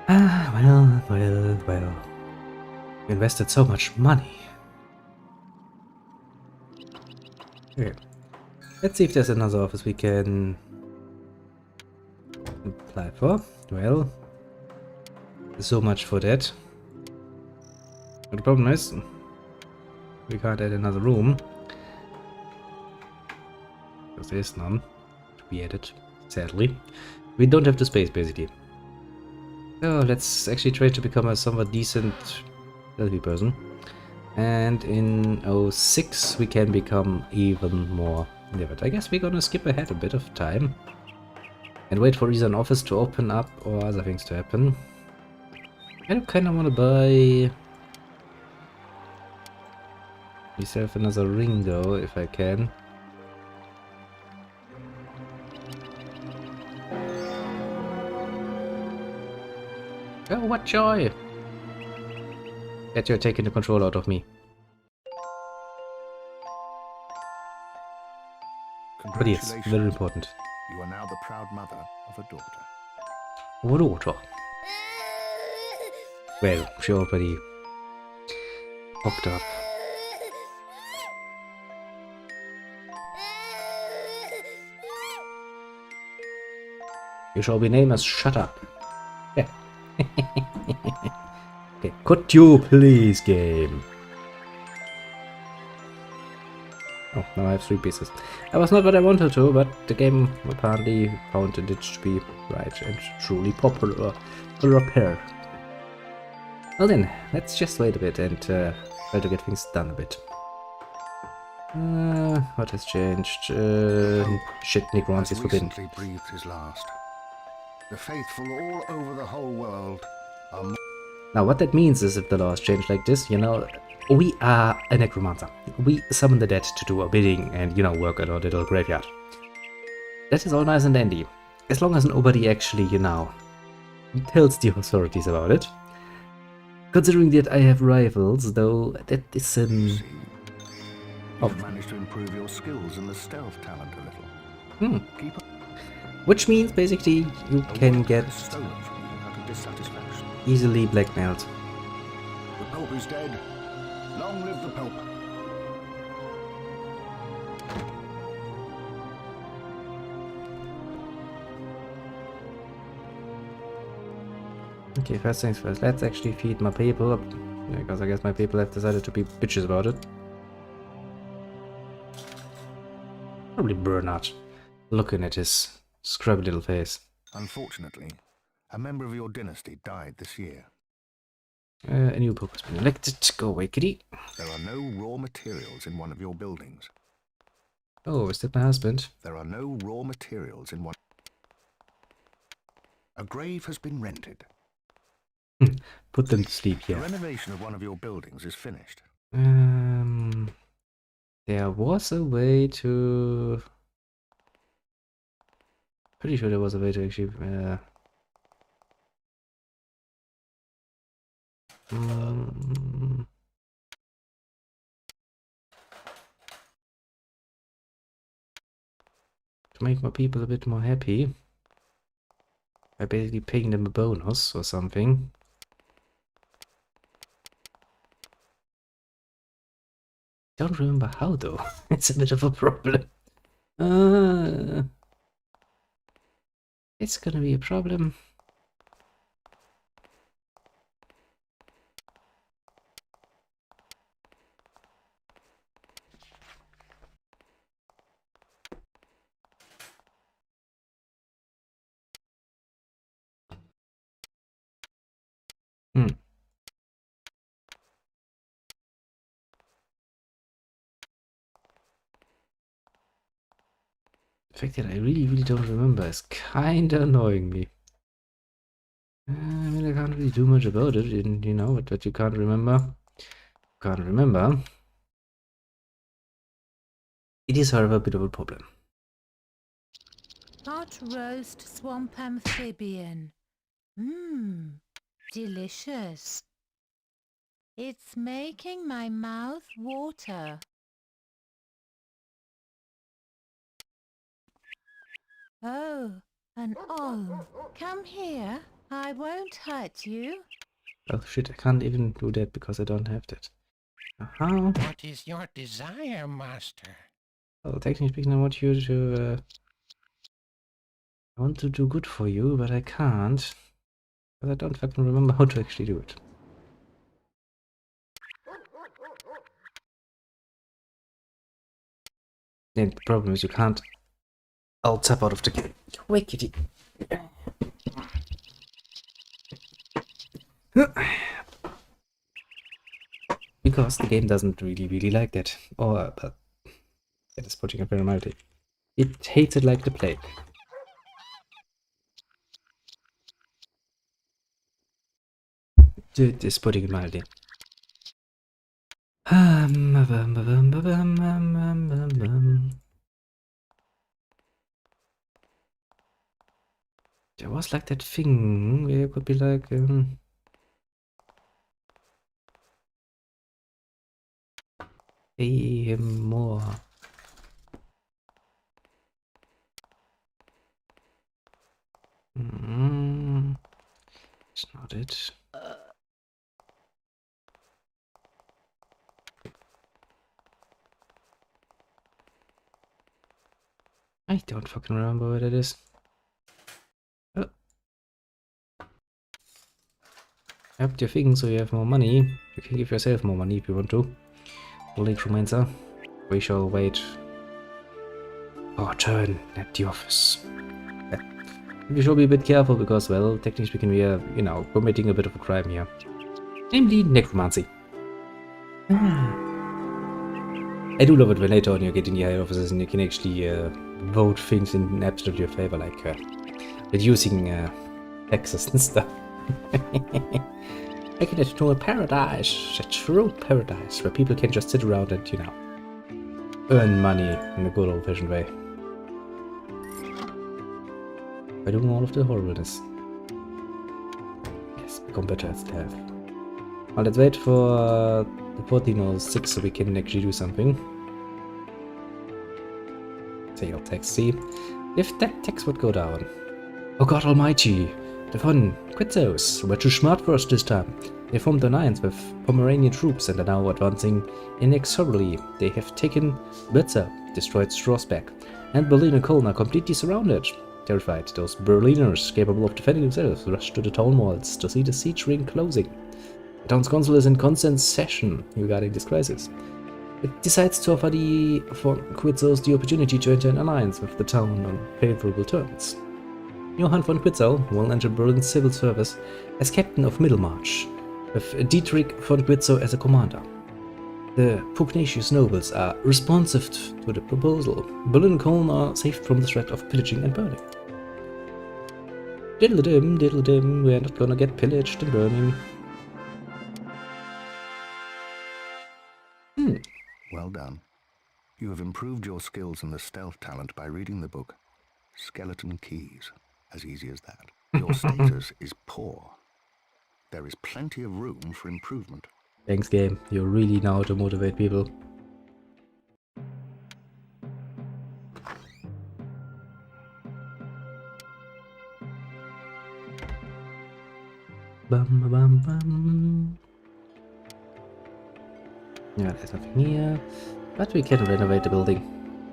Ah, well, Well. We invested so much money. Okay. Let's see if there's another office we can apply for. Well, so much for that. But the problem is, we can't add another room. Because there is none to be added, sadly. We don't have the space, basically. So let's actually try to become a somewhat decent LP person. And in 06 we can become even more vivid. I guess we're gonna skip ahead a bit of time. And wait for either an office to open up or other things to happen. I do kinda wanna buy myself another ring though, if I can. Oh, what joy! That you're taking the control out of me. But yes, Congratulations. very important. You are now the proud mother of a daughter. What daughter? Well, she already popped up. You shall be named as Shut Up. Yeah. Okay, could you please, game? Oh, now I have 3 pieces. That was not what I wanted to, but the game apparently found it to be right and truly popular to repair. Well then, let's just wait a bit and try to get things done a bit. What has changed? Shit, necromancy is Has forbidden. recently breathed his last. The faithful all over the whole world are Now what that means is if the laws change like this, you know, we are a necromancer. We summon the dead to do our bidding and, you know, work at our little graveyard. That is all nice and dandy. As long as nobody actually, you know, tells the authorities about it. Considering that I have rivals, though, that is See, Oh. you've managed to improve your skills and the stealth talent a little. Keep up. which means basically you can get Is stolen from you out of dissatisfaction. easily blackmailed. The Pope is dead. Long live the Pope. Okay, first things first, let's actually feed my people, because I guess my people have decided to be bitches about it. Probably Bernard, looking at his scrubby little face. Unfortunately, a member of your dynasty died this year. A new pope has been elected. Go away, kitty. There are no raw materials in one of your buildings. Oh, is that my husband? There are no raw materials in one. A grave has been rented. Put them to sleep The here. renovation of one of your buildings is finished. There was a way to... Pretty sure there was a way to actually... to make my people a bit more happy. By basically paying them a bonus or something. Don't remember how though. It's a bit of a problem. It's gonna be a problem. The fact that I really don't remember is kinda annoying me. I mean, I can't really do much about it, and you know, what you can't remember. Can't remember. It is, however, a bit of a problem. Hot roast swamp amphibian. Mmm, delicious. It's making my mouth water. Oh, an olm. Come here. I won't hurt you. Oh shit, I can't even do that because I don't have that. Uh-huh. What is your desire, master? Well, technically speaking, I want you to... I want to do good for you, but I can't. Because I don't fucking remember how to actually do it. And the problem is you can't... I'll tap out of the game. Wait, kitty. Because the game doesn't really like that. Or, but... That is putting it very mildly. It hates it like the plague. It is putting it mildly. There was like that thing where it could be like... pay him more. It's not it. I don't fucking remember what it is. Up your thing so you have more money. You can give yourself more money if you want to. Link Romancer. We shall wait our turn at the office. We should be a bit careful because, well, technically speaking, we are, you know, committing a bit of a crime here. Namely, necromancy. I do love it when later on you get in the higher offices and you can actually vote things in absolutely your favor, like reducing taxes and stuff. Making it to a paradise, a true paradise, where people can just sit around and, you know, earn money in a good old-fashioned way. By doing all of the horribleness. Yes, become better at stealth. Well, let's wait for the 1406 so we can actually do something. Sale tax, see? If that tax would go down. Oh god almighty! The von Quitzos were too smart for us this time. They formed an alliance with Pomeranian troops and are now advancing inexorably. They have taken Blitzer, destroyed Strasbeck, and Berlin and Cologne are completely surrounded. Terrified, those Berliners, capable of defending themselves, rush to the town walls to see the siege ring closing. The town's council is in constant session regarding this crisis. It decides to offer the von Quitzos the opportunity to enter an alliance with the town on favorable terms. Johann von Quitzow will enter Berlin's civil service as captain of Middlemarch, with Dietrich von Quitzow as a commander. The pugnacious nobles are responsive to the proposal. Berlin and Cologne are saved from the threat of pillaging and burning. Diddle-dim, we're not gonna get pillaged and burning. Well done. You have improved your skills and the stealth talent by reading the book Skeleton Keys. As easy as that. Your status is poor. There is plenty of room for improvement. Thanks, game. You really know how to motivate people. Bum bum bum. Yeah, there's nothing here. But we can renovate the building.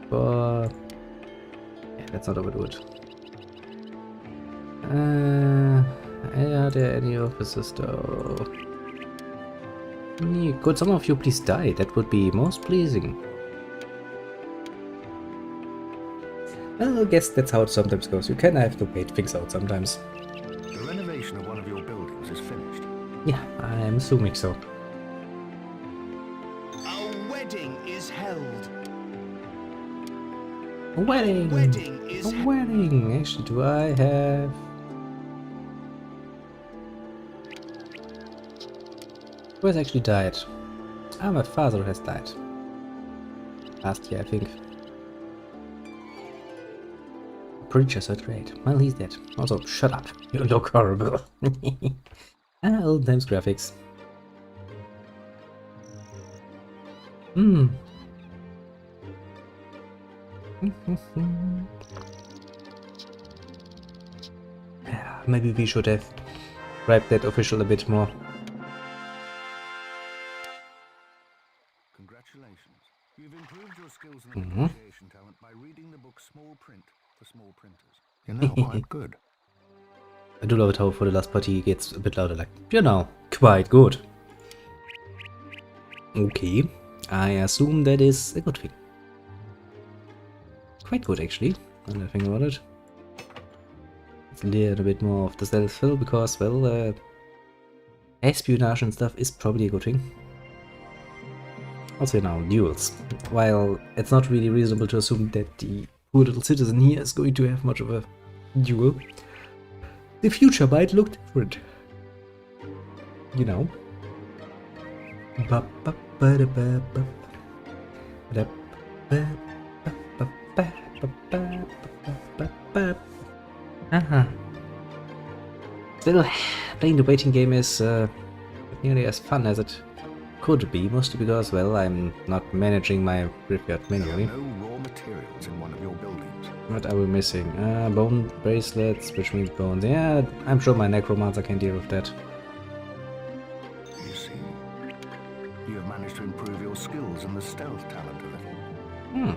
For... yeah, let's not overdo it. Are there any officers though? Could some of you please die? That would be most pleasing. Well, I guess that's how it sometimes goes. You kind of have to wait things out sometimes. The renovation of one of your buildings is finished. Yeah, I'm assuming so. A wedding is held. A wedding! Wedding is A wedding! Actually, do I have... who has actually died? Ah, my father has died. Last year, I think. Preacher so great. Well, he's dead. Also, shut up. You look horrible. Ah, old times graphics. Yeah, maybe we should have wrapped that official a bit more. Mhm. Creation talent by reading the book Small Print for Small Printers. You're now quite good. I do love it how for the last part he gets a bit louder, like, you know, quite good. Okay, I assume that is a good thing. Quite good, actually, when I think about it. It's a little bit more of the stealth fill, because, well, espionage and stuff is probably a good thing. Also now, duels. While it's not really reasonable to assume that the poor little citizen here is going to have much of a duel, the future might look different. You know. Still, playing the waiting game is nearly as fun as it could be, mostly because, well, I'm not managing my graveyard There are manually. no raw materials in one of your buildings. What are we missing? Bone bracelets, which means bones. Yeah, I'm sure my necromancer can deal with that. You see, you have managed to improve your skills and the stealth talent a little. Hmm.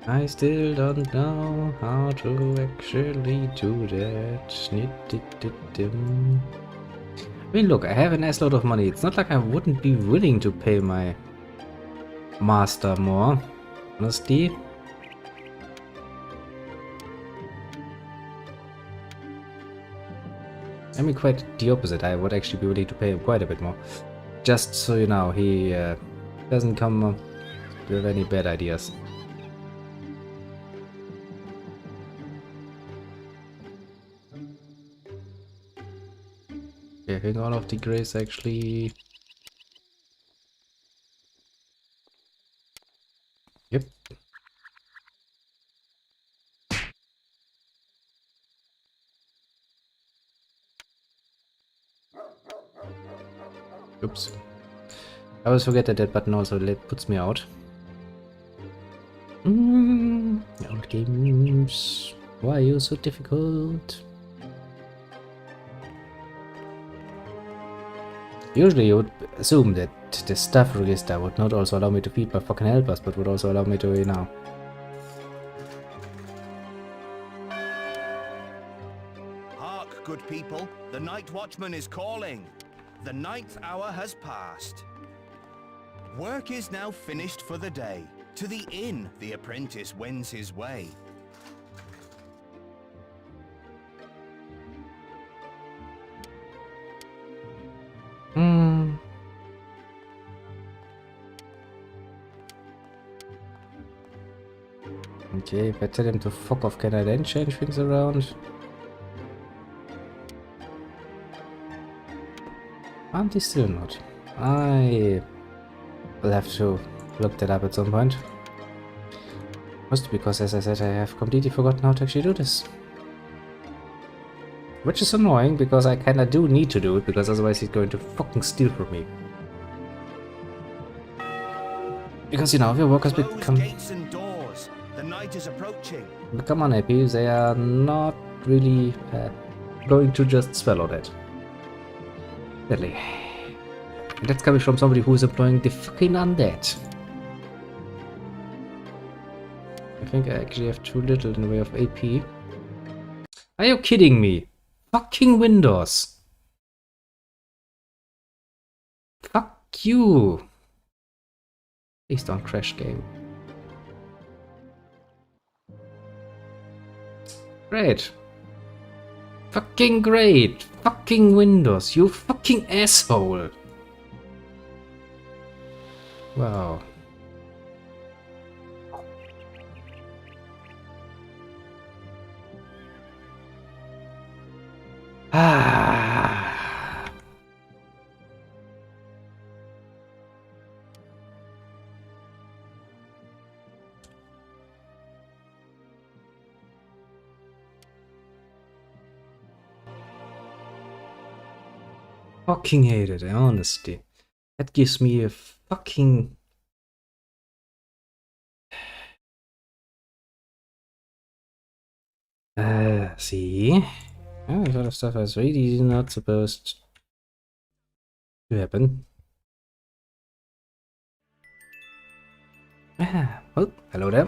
I still don't know how to actually do that. I mean, look, I have an ass load of money. It's not like I wouldn't be willing to pay my master more, honestly. I mean, quite the opposite. I would actually be willing to pay him quite a bit more. Just so you know, he doesn't come with any bad ideas. Okay, I think all of the grays actually... Yep. Oops. I always forget that that button also puts me out. Old games. Why are you so difficult? Usually you would assume that the staff register would not also allow me to feed my fucking helpers, but would also allow me to, you know... Hark, good people, the night watchman is calling. The ninth hour has passed. Work is now finished for the day. To the inn the apprentice wends his way. Okay, if I tell him to fuck off, can I then change things around? And he's still not. I will have to look that up at some point. Mostly because, as I said, I have completely forgotten how to actually do this. Which is annoying, because I kinda do need to do it, because otherwise he's going to fucking steal from me. Because, you know, if your workers Close become gates and doors. The night is approaching. unhappy, they are not really going to just swallow that. Really. And that's coming from somebody who is employing the fucking undead. I think I actually have too little in the way of AP. Are you kidding me? Fucking Windows. Fuck you. Please don't crash game. Great. Fucking great. Fucking Windows, you fucking asshole. Wow. Ah. Fucking hate it, honestly. That gives me a fucking See? Oh, a lot of stuff is really not supposed to happen. Oh, hello there.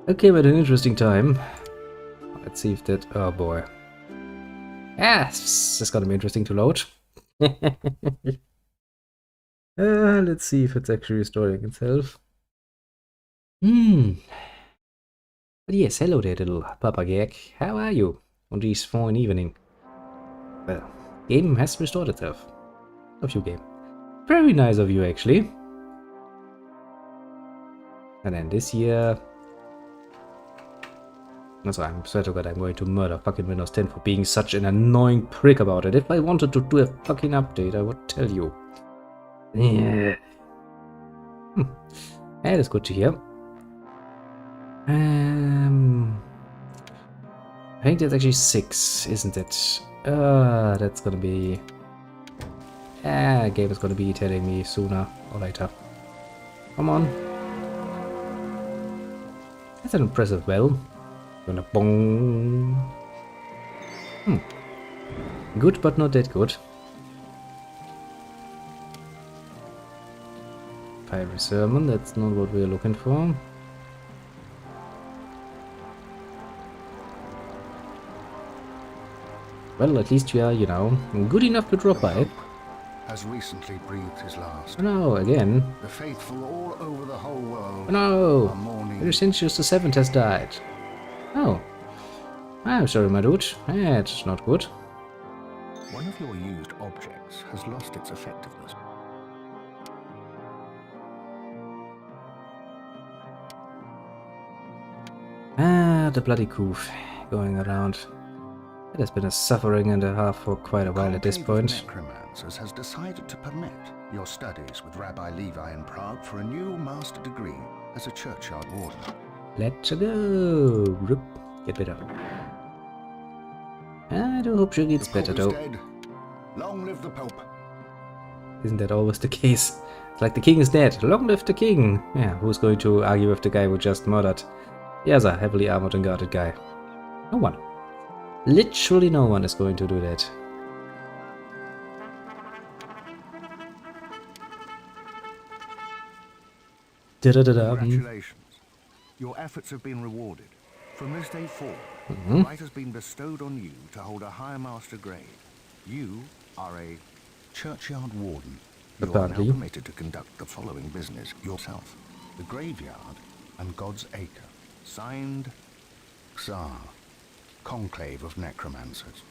Okay, but an interesting time. Let's see if that... Oh boy. This is gonna be interesting to load. Let's see if it's actually restoring itself. But yes, hello there, little Papa Gag. How are you on this fine evening? Well, game has restored itself. Love you, game. Very nice of you, actually. And then this year... Also, I swear to God, I'm going to murder fucking Windows 10 for being such an annoying prick about it. If I wanted to do a fucking update, I would tell you. Yeah. That is good to hear. I think that's actually 6, isn't it? That's gonna be... game is gonna be telling me sooner or later. Come on. That's an impressive bell. Gonna bong. Good, but not that good. Fiery sermon, that's not what we're looking for. Well, at least you are, you know, good enough to drop by. Has recently breathed his last. Oh no, again. The faithful all over the whole world Oh no! are mourning. Vincentius the 7th has died. Oh. I'm sorry, my dude. That's not good. One of your used objects has lost its effectiveness. The bloody coof going around. It has been a suffering and a half for quite a while at this point. Necromancers has decided to permit your studies with Rabbi Levi in Prague for a new master degree as a churchyard warden. Let's go! Get better. I do hope she gets better though. Dead. Long live the Pope. Isn't that always the case? It's like the king is dead. Long live the king! Yeah, who's going to argue with the guy who just murdered the other heavily armored and guarded guy? No one. Literally no one is going to do that. Congratulations. Your efforts have been rewarded. From this day forward, the right has been bestowed on you to hold a higher master grade. You are a churchyard warden. You are now Apparently. permitted to conduct the following business yourself. The graveyard and God's acre. Signed, Xar. Conclave of Necromancers.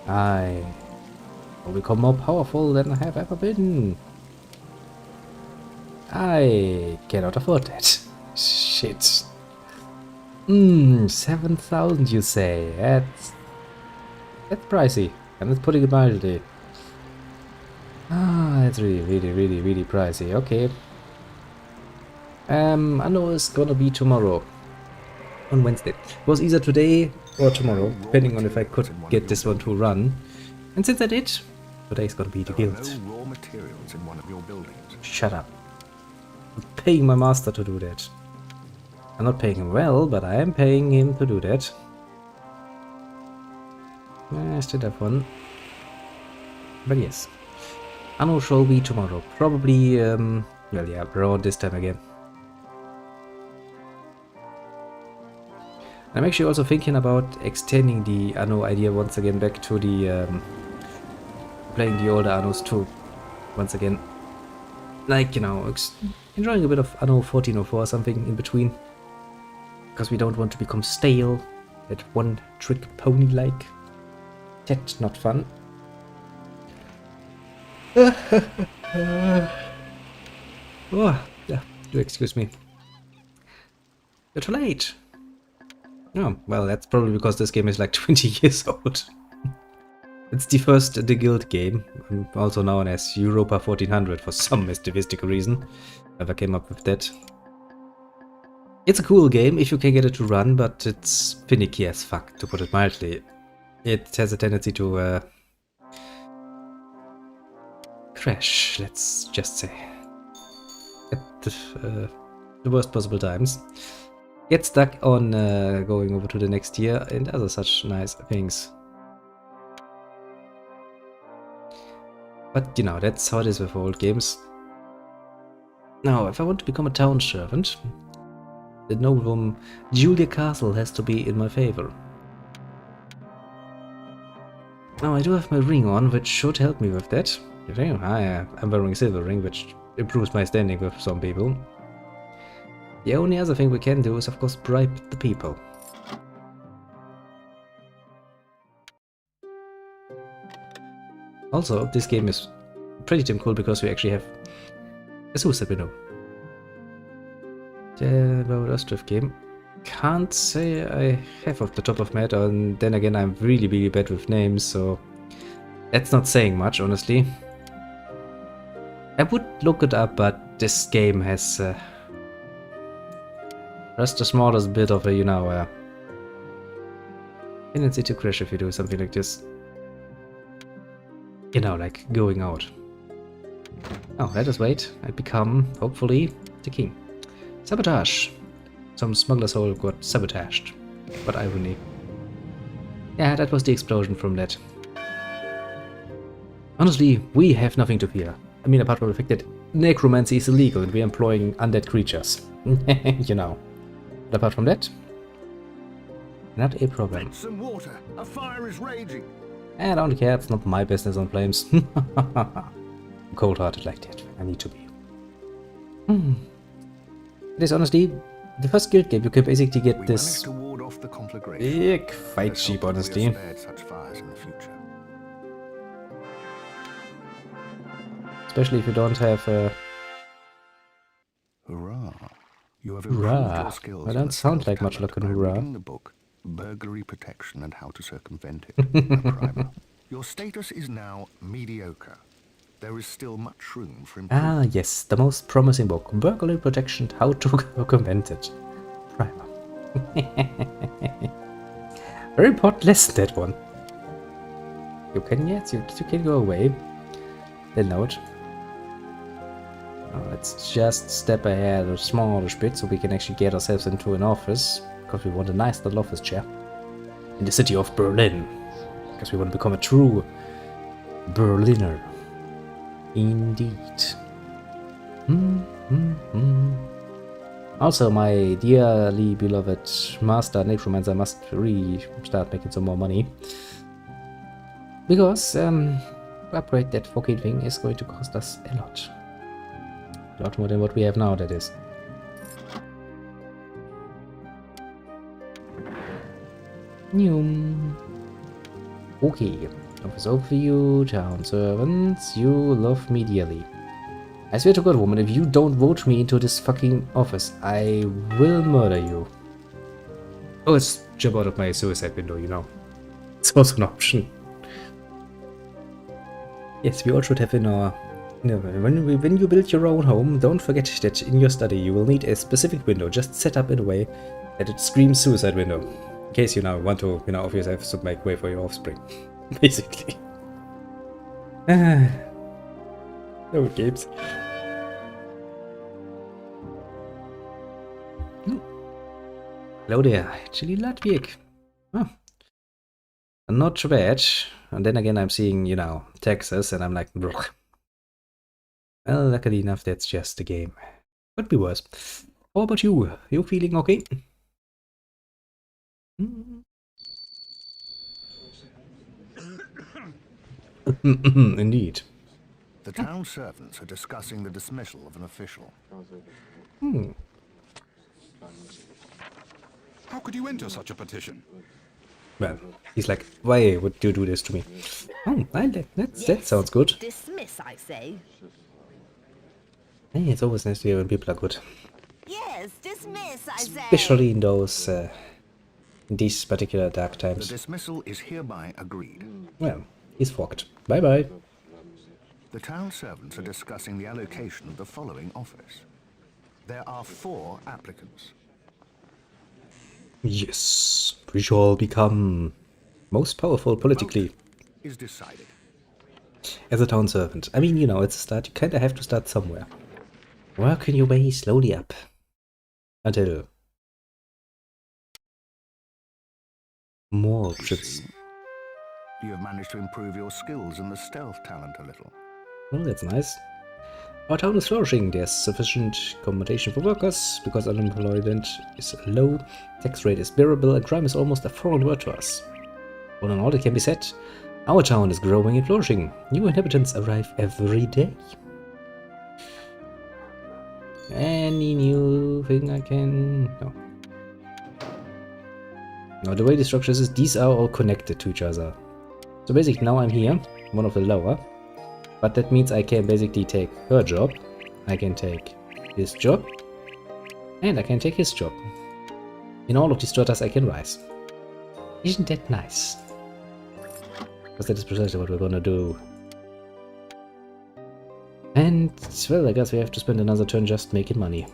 I will become more powerful than I have ever been. I cannot afford that. Shit. 7,000 you say. That's pricey. I'm not putting it mildly. That's really pricey. Okay. I know it's gonna be tomorrow. On Wednesday. It was either today or tomorrow, depending on if I could get this one to run. And since I did, today's gonna be the There are guild. no raw materials in one of your buildings. Shut up. I'm paying my master to do that. I'm not paying him well, but I am paying him to do that. I still have one. But yes. Anno shall be tomorrow. Probably, well yeah, around this time again. I'm actually also thinking about extending the Anno idea once again back to the playing the older Annos too. Once again. Like, you know, enjoying a bit of Anno 1404 or something in between. Because we don't want to become stale. That one trick pony like. That's not fun. Oh, yeah, do excuse me. You're too late. Oh, well, that's probably because this game is like 20 years old. It's the first The Guild game, also known as Europa 1400 for some mystical reason. Never came up with that. It's a cool game if you can get it to run, but it's finicky as fuck, to put it mildly. It has a tendency to crash, let's just say. the worst possible times. Get stuck on going over to the next tier and other such nice things. But you know, that's how it is with old games. Now, if I want to become a town servant, the noblewoman Julia Castle has to be in my favor. Now, I do have my ring on, which should help me with that. I'm wearing a silver ring, which improves my standing with some people. The only other thing we can do is, of course, bribe the people. Also, this game is pretty damn cool because we actually have a suicide window. The Austriff game. Can't say I have off the top of my head, and then again I'm really bad with names, so that's not saying much, honestly. I would look it up, but this game has just the smallest bit of a, you know, tendency to crash if you do something like this. You know, like going out. Oh, let us wait. I become, hopefully, the king. Sabotage. Some smuggler's hole got sabotaged. What irony. Yeah, that was the explosion from that. Honestly, we have nothing to fear. I mean, apart from the fact that necromancy is illegal and we're employing undead creatures. You know. But apart from that, not a problem. Fetch some water. A fire is raging. I don't care, it's not my business on flames. I'm cold-hearted like that. I need to be. It is honestly the first guild game you can basically get this to ward off the conflagration. big fight sheep, honestly. Such fires in the future. Especially if you don't have Hurrah! You have hurrah. improved your skills. I don't as a sound stealth like much talent like a by hurrah. reading the book Burglary Protection and How to Circumvent It. A primer. Your status is now mediocre. There is still much room for improvement. Ah, yes, the most promising book. Burglary Protection, How to Circumvent It. Primer. Very important lesson, that one. You can, yes, you can go away. Then note. Let's just step ahead a smallish bit so we can actually get ourselves into an office. Because we want a nice little office chair. In the city of Berlin. Because we want to become a true Berliner. Indeed. Also, my dearly beloved master necromancer must really start making some more money. Because to upgrade that fucking thing is going to cost us a lot. A lot more than what we have now, that is. Okay. Office overview, town servants, you love me dearly. I swear to God, woman, if you don't vote me into this fucking office, I will murder you. Oh, it's jump out of my suicide window, you know. It's also an option. Yes, we all should have in our... when you build your own home, don't forget that in your study you will need a specific window just set up in a way that it screams suicide window. In case you now want to, offer yourself to make way for your offspring. Basically. No games. Hello there, actually Ludwig. Oh. Not too bad. And then again I'm seeing, Texas and I'm like, blech. Well, luckily enough that's just a game. Could be worse. How about you? You feeling okay? Indeed. The town servants are discussing the dismissal of an official. How could you enter such a petition? Well, he's like, why would you do this to me? Oh, that sounds good. Dismiss, I say. Hey, it's always nice to hear when people are good. Yes, dismiss, I say. Especially in those, these particular dark The times. dismissal is hereby agreed. Well, he's fucked. Bye-bye. The town servants are discussing the allocation of the following office. There are 4 applicants. Yes, we shall become most powerful politically. Vote is decided. As a town servant. I mean, it's a start. You kind of have to start somewhere. Working your way slowly up. until more You options. see, you have managed to improve your skills and the stealth talent a little. Oh, that's nice. Our town is flourishing. There's sufficient accommodation for workers because unemployment is low, tax rate is bearable, and crime is almost a foreign word to us. All in all, it can be said, our town is growing and flourishing. New inhabitants arrive every day. Any new thing I can... No. Now, the way the structure is, these are all connected to each other. So basically, now I'm here, one of the lower. But that means I can basically take her job, I can take his job, and I can take his job. In all of these stratas I can rise. Isn't that nice? Because that is precisely what we're gonna do. And, well, I guess we have to spend another turn just making money.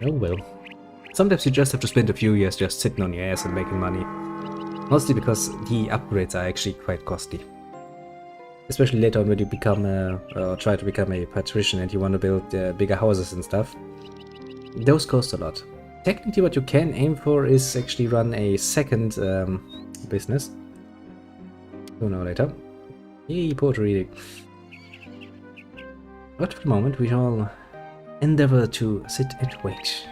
Oh well. Sometimes you just have to spend a few years just sitting on your ass and making money. Mostly because the upgrades are actually quite costly. Especially later on when you become try to become a patrician and you want to build bigger houses and stuff. Those cost a lot. Technically what you can aim for is actually run a second business. Sooner or later. Yay, poetry reading. But for the moment we shall endeavor to sit and wait.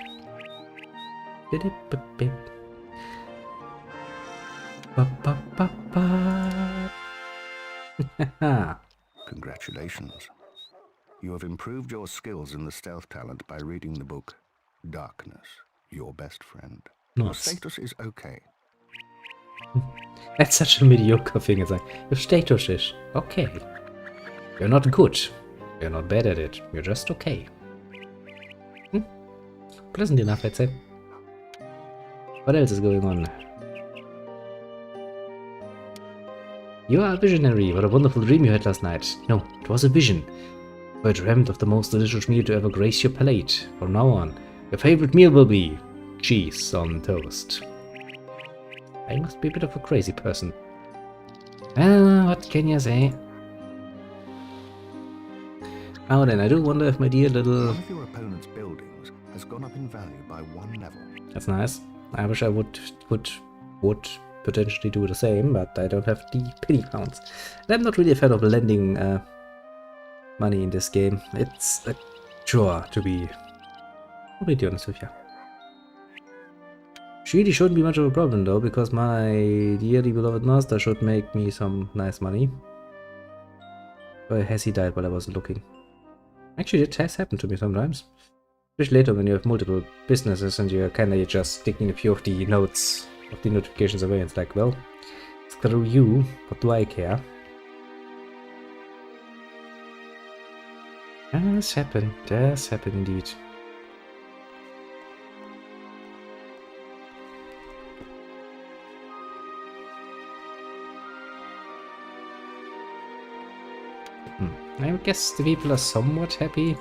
Congratulations. You have improved your skills in the stealth talent by reading the book Darkness, Your Best Friend. Your Nice. status is okay. That's such a mediocre thing. It's like, your status is okay. You're not good. You're not bad at it. You're just okay. Pleasant enough, I'd say. What else is going on? You are a visionary. What a wonderful dream you had last night. No, it was a vision. I dreamt of the most delicious meal to ever grace your palate. From now on, your favorite meal will be cheese on toast. I must be a bit of a crazy person. Well, what can you say? Now then, I do wonder if my dear little... One of your opponent's buildings has gone up in value by 1 level. That's nice. I wish I would potentially do the same, but I don't have the penny pounds. And I'm not really a fan of lending money in this game. It's a chore to be completely honest with you. Really shouldn't be much of a problem though, because my dearly beloved master should make me some nice money. Or has he died while I wasn't looking? Actually, it has happened to me sometimes. Especially later when you have multiple businesses and you're kinda just sticking a few of the notes of the notifications away. It's like, well, screw you, what do I care? Does happen indeed. I guess the people are somewhat happy.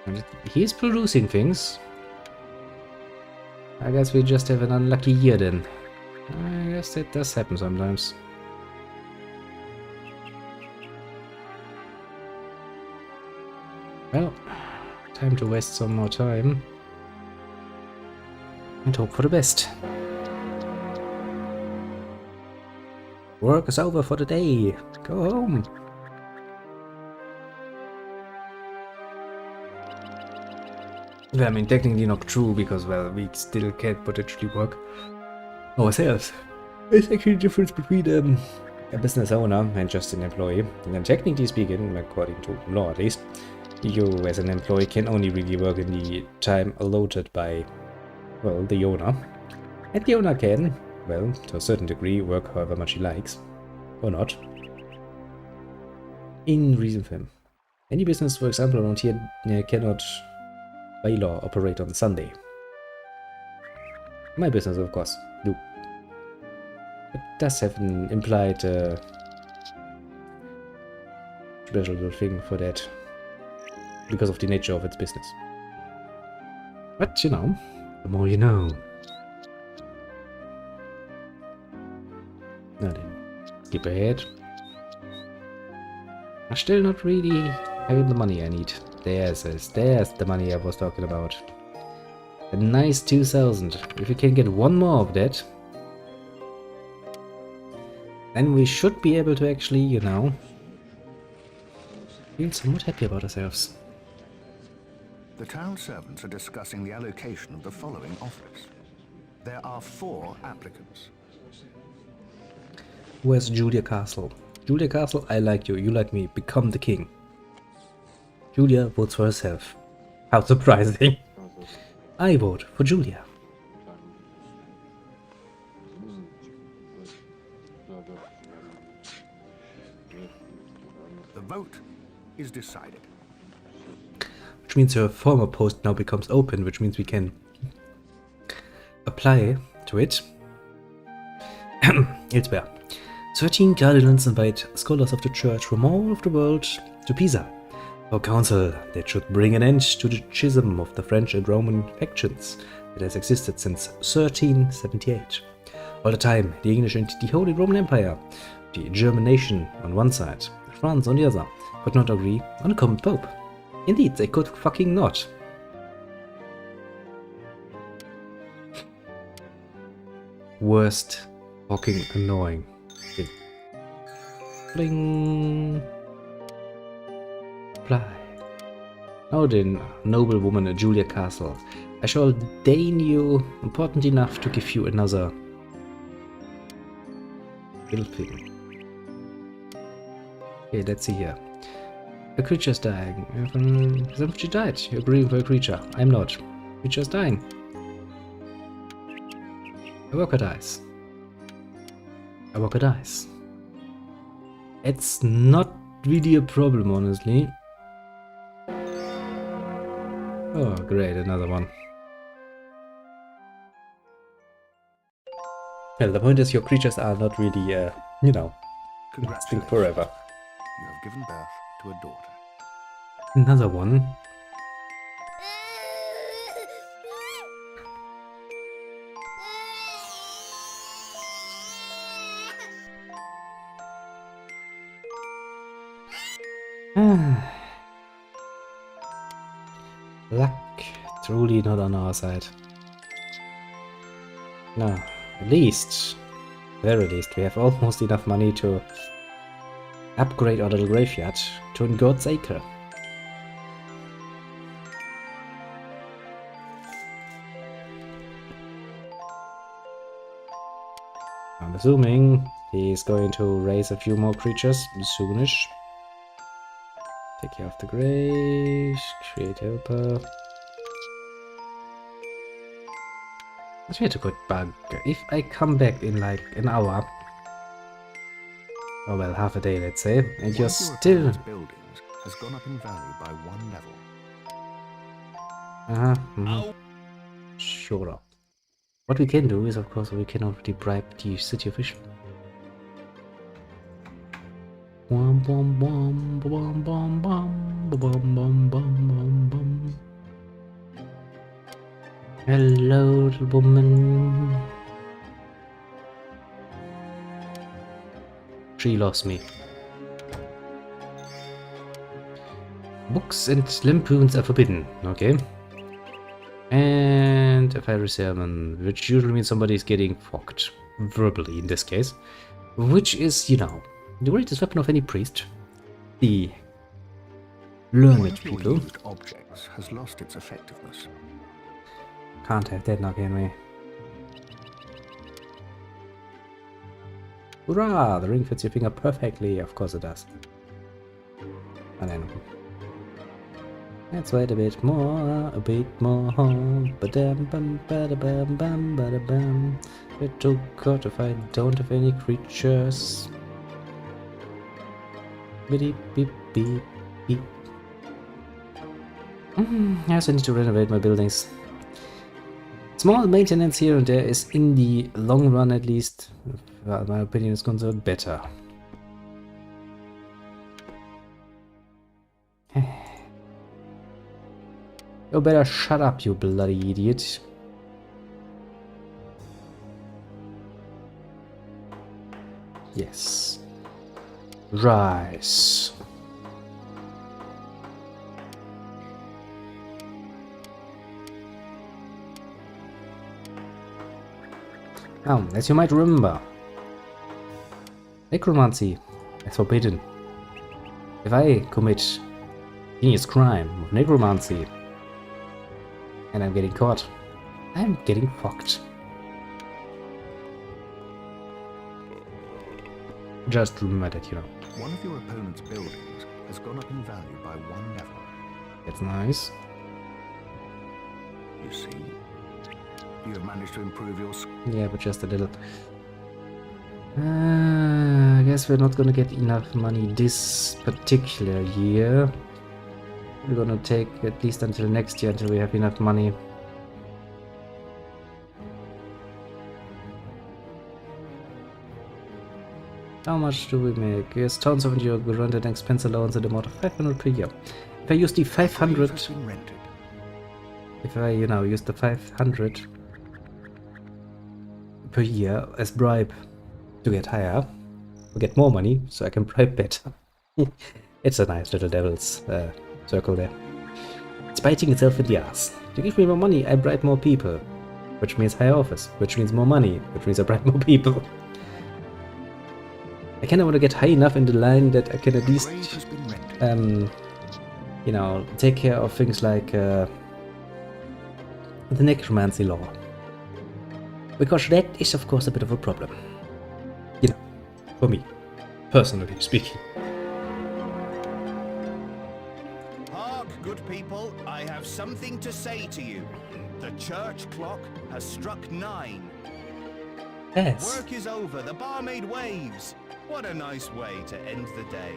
And he's producing things. I guess we just have an unlucky year then. I guess that does happen sometimes. Well, time to waste some more time. And hope for the best. Work is over for the day. Go home. Well, I mean, technically not true, because, well, we still can't potentially work ourselves. There's actually a difference between a business owner and just an employee. And then technically speaking, according to law at least, you as an employee can only really work in the time allotted by, well, the owner. And the owner can, well, to a certain degree, work however much he likes. Or not. In reason for him. Any business, for example, around here cannot, by law, operate on Sunday. My business, of course, do. It does have an implied special thing for that. Because of the nature of its business. But, you know, the more you know. Now then, skip ahead. I'm still not really Have the money I need. There's the money I was talking about. A nice 2,000. If we can get one more of that, then we should be able to actually, you know, feel somewhat happy about ourselves. The town servants are discussing the allocation of the following office. There are 4 applicants. Where's Julia Castle? Julia Castle, I like you. You like me. Become the king. Julia votes for herself. How surprising. I vote for Julia. The vote is decided. Which means her former post now becomes open, which means we can apply to it. Elsewhere. 13 cardinals invite scholars of the church from all over the world to Pisa for a council that should bring an end to the schism of the French and Roman factions that has existed since 1378. All the time, the English and the Holy Roman Empire, the German nation on one side, France on the other, could not agree on a common pope. Indeed, they could fucking not. Worst fucking annoying thing. Bling. Apply. Now then, noble woman Julia Castle, I shall deign you important enough to give you another little thing. Okay, let's see here. A creature's dying. Somebody died. You're agreeing for a creature. I'm not. Creature's dying. A worker dies. A worker dies. It's not really a problem, honestly. Oh, great, another one. Well, the point is your creatures are not really, you know, lasting forever. You have given birth to a daughter. Another one. Luck truly not on our side. No, at least, very least, we have almost enough money to upgrade our little graveyard to an God's Acre. I'm assuming he's going to raise a few more creatures soonish. Take care of the graves, create helper. That's really a good bug. If I come back in like an hour, oh well, half a day let's say, and you're still... buildings has gone up in value by 1 level. Sure. What we can do is, of course, we can already bribe the city official. Bum, bum, bum, bum, bum, bum, bum, bum, bum, bum. Hello, little woman. She lost me. Books and lampoons are forbidden. Okay. And a fiery sermon, which usually means somebody's getting fucked. Verbally, in this case. Which is, you know, the greatest weapon of any priest. The learned people. Used objects has lost its effectiveness. Can't have that now, can we? Hurrah! The ring fits your finger perfectly. Of course it does. And then... let's wait a bit more, Ba-dam, bam, ba-da-bam, bam, ba-da-bam. It took God if I don't have any creatures. Beep, beep, beep, beep. I also need to renovate my buildings. Small maintenance here and there is, in the long run at least, well, my opinion is concerned, better. You better shut up, you bloody idiot. Yes. Rise. Now, as you might remember, necromancy is forbidden. If I commit heinous crime of necromancy and I'm getting caught, I'm getting fucked. Just remember that, you know. One of your opponent's buildings has gone up in value by 1 level. That's nice. You see, you have managed to improve your Yeah, but just a little. I guess we're not gonna get enough money this particular year. We're gonna take at least until next year until we have enough money. How much do we make? Yes, tons of your granted expense allowance at the amount of 500 per year. If I use the 500, if I, you know, use the 500 per year as bribe to get higher, we get more money, so I can bribe better. It's a nice little devil's circle there. It's biting itself in the ass. To give me more money, I bribe more people, which means higher office, which means more money, which means I bribe more people. I kinda wanna get high enough in the line that I can at least, you know, take care of things like the necromancy law. Because that is of course a bit of a problem. You know, for me, personally speaking. Hark, good people, I have something to say to you. The church clock has struck 9. Yes. Work is over, the barmaid waves. What a nice way to end the day.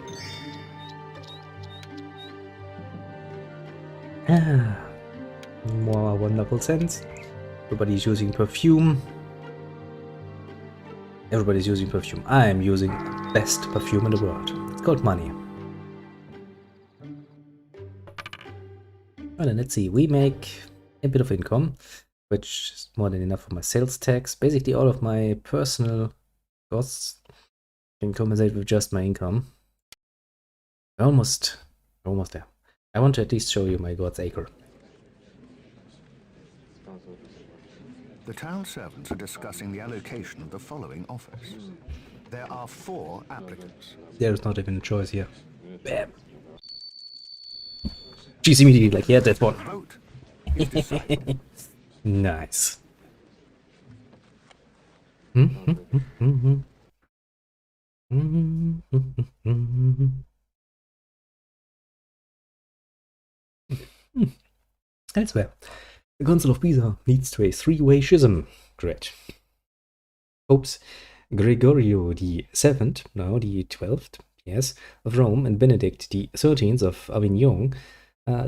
More wonderful scents. Everybody's using perfume. Everybody's using perfume. I am using the best perfume in the world. It's called money. Well, then let's see. We make a bit of income, which is more than enough for my sales tax. Basically, all of my personal costs can compensate with just my income. Almost there. I want to at least show you my God's Acre. The town servants are discussing the allocation of the following office. There are 4 applicants. There's not even a choice here. Bam. She's immediately like, yeah, that one. Vote is decided. Nice. Elsewhere, the Council of Pisa leads to a 3-way schism. Great. Popes Gregorio the 7th, now the 12th, yes, of Rome, and Benedict the 13th of Avignon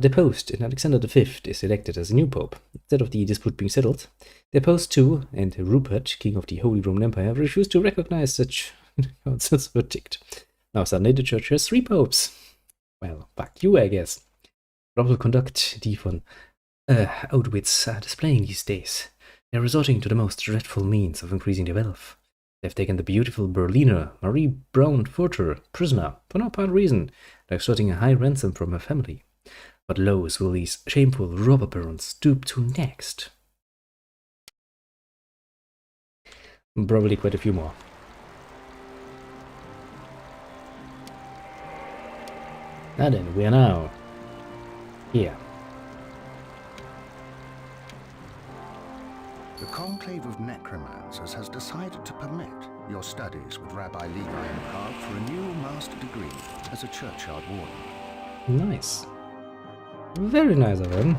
deposed, and Alexander V is elected as a new pope. Instead of the dispute being settled, they deposed too, and Rupert, king of the Holy Roman Empire, refused to recognize such council's verdict. Now suddenly the church has 3 popes. Well, fuck you, I guess. What will conduct the von Outwits are displaying these days. They are resorting to the most dreadful means of increasing their wealth. They have taken the beautiful Berliner Marie Braun-Furter prisoner for no apparent reason. They are extorting a high ransom from her family. What lows will these shameful robber barons stoop to next? Probably quite a few more. Now then, we are now here. The Conclave of Necromancers has decided to permit your studies with Rabbi Levi in Prague for a new master degree as a churchyard warden. Nice. Very nice of him.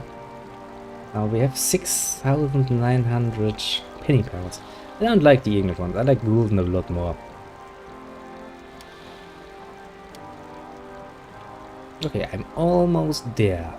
Now we have 6,900 penny pounds. I don't like the English ones. I like Gulden a lot more. Okay, I'm almost there.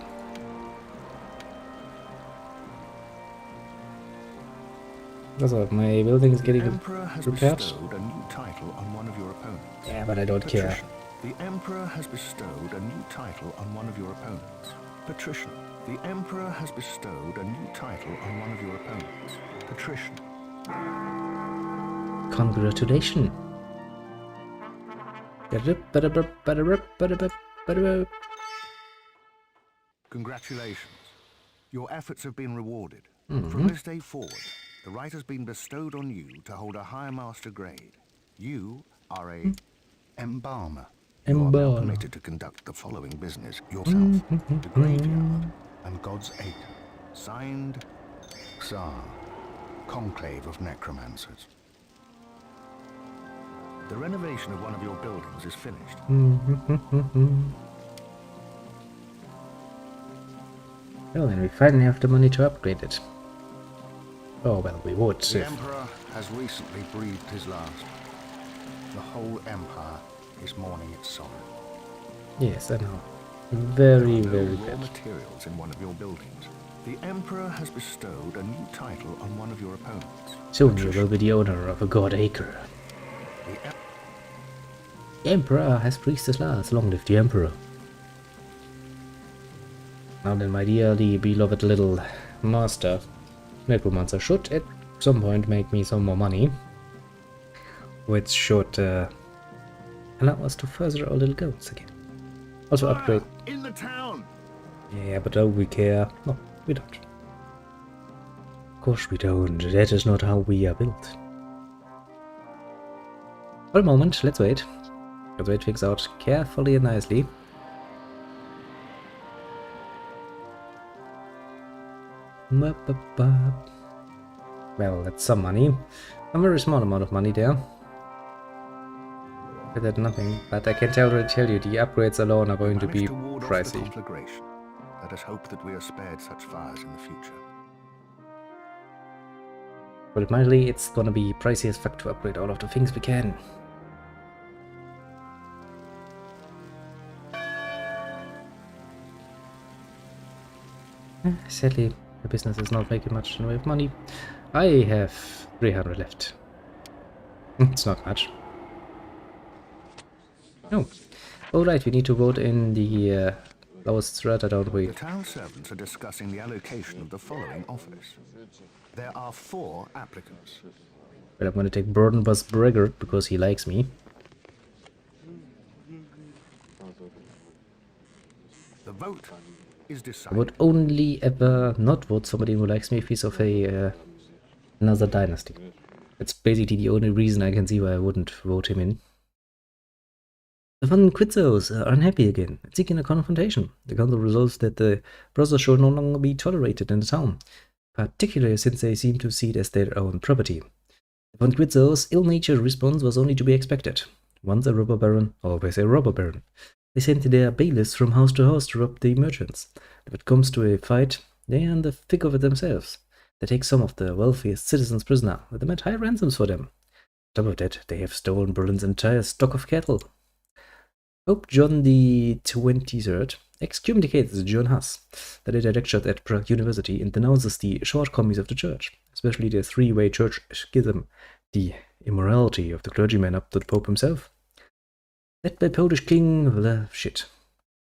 Also, my building is getting The Emperor has repaired. bestowed a new title on one of your opponents. Yeah, but I don't care. Patrician. The Emperor has bestowed a new title on one of your opponents. Patrician. The Emperor has bestowed a new title on one of your opponents. Patrician. Congratulations. Congratulations. Your efforts have been rewarded. From this day forward, The right has been bestowed on you to hold a higher master grade. You are a embalmer. You are now Embalmer. permitted to conduct the following business yourself. The graveyard and God's aid. Signed, Xar, Conclave of Necromancers. The renovation of one of your buildings is finished. Oh, and we finally have the money to upgrade it. Oh, well, we would. The Emperor has recently breathed his last. The whole Empire is mourning its sorrow. Yes, I know. Very, There are very no raw bad. materials in one of your buildings. The Emperor has bestowed a new title on one of your opponents. Soon you will be the owner of a god acre. The The Emperor has breathed his last. Long live the Emperor. Now then, my dearly beloved little master necromancer should at some point make me some more money, which should allow us to further our little goals again. Also upgrade. in the town. Yeah, but don't we care? No, we don't. Of course we don't. That is not how we are built. For a moment, let's wait. Let's wait things out carefully and nicely. Well, that's some money. A very small amount of money there. But that's nothing. But I can tell you, the upgrades alone are going to be Managed ward off the pricey. conflagration. Let us hope that we are spared such fires in the future. But admittedly, it's gonna be pricey as fuck to upgrade all of the things we can. Sadly, the business is not making much in the way of money. I have 300 left. It's not much. Oh. Alright, we need to vote in the lowest strata, don't we? The town servants are discussing the allocation of the following office. There are 4 applicants. Well, I'm gonna take Burdenbus Breggert because he likes me. The vote is I decided. would only ever not vote somebody who likes me if he's of a another dynasty. That's basically the only reason I can see why I wouldn't vote him in. The Van Quitzos are unhappy again and seeking a confrontation. The council resolves that the brothers should no longer be tolerated in the town, particularly since they seem to see it as their own property. The Van Quitzos' ill-natured response was only to be expected. Once a robber baron, always a robber baron. They sent their bailiffs from house to house to rob the merchants. If it comes to a fight, they are in the thick of it themselves. They take some of the wealthiest citizens prisoner, but demand high ransoms for them. On top of that, they have stolen Berlin's entire stock of cattle. Pope John the 23rd excommunicates John Huss, the later lectured at Prague University, and denounces the shortcomings of the church, especially the three-way church schism, the immorality of the clergyman up to the Pope himself. Led by Polish King... shit.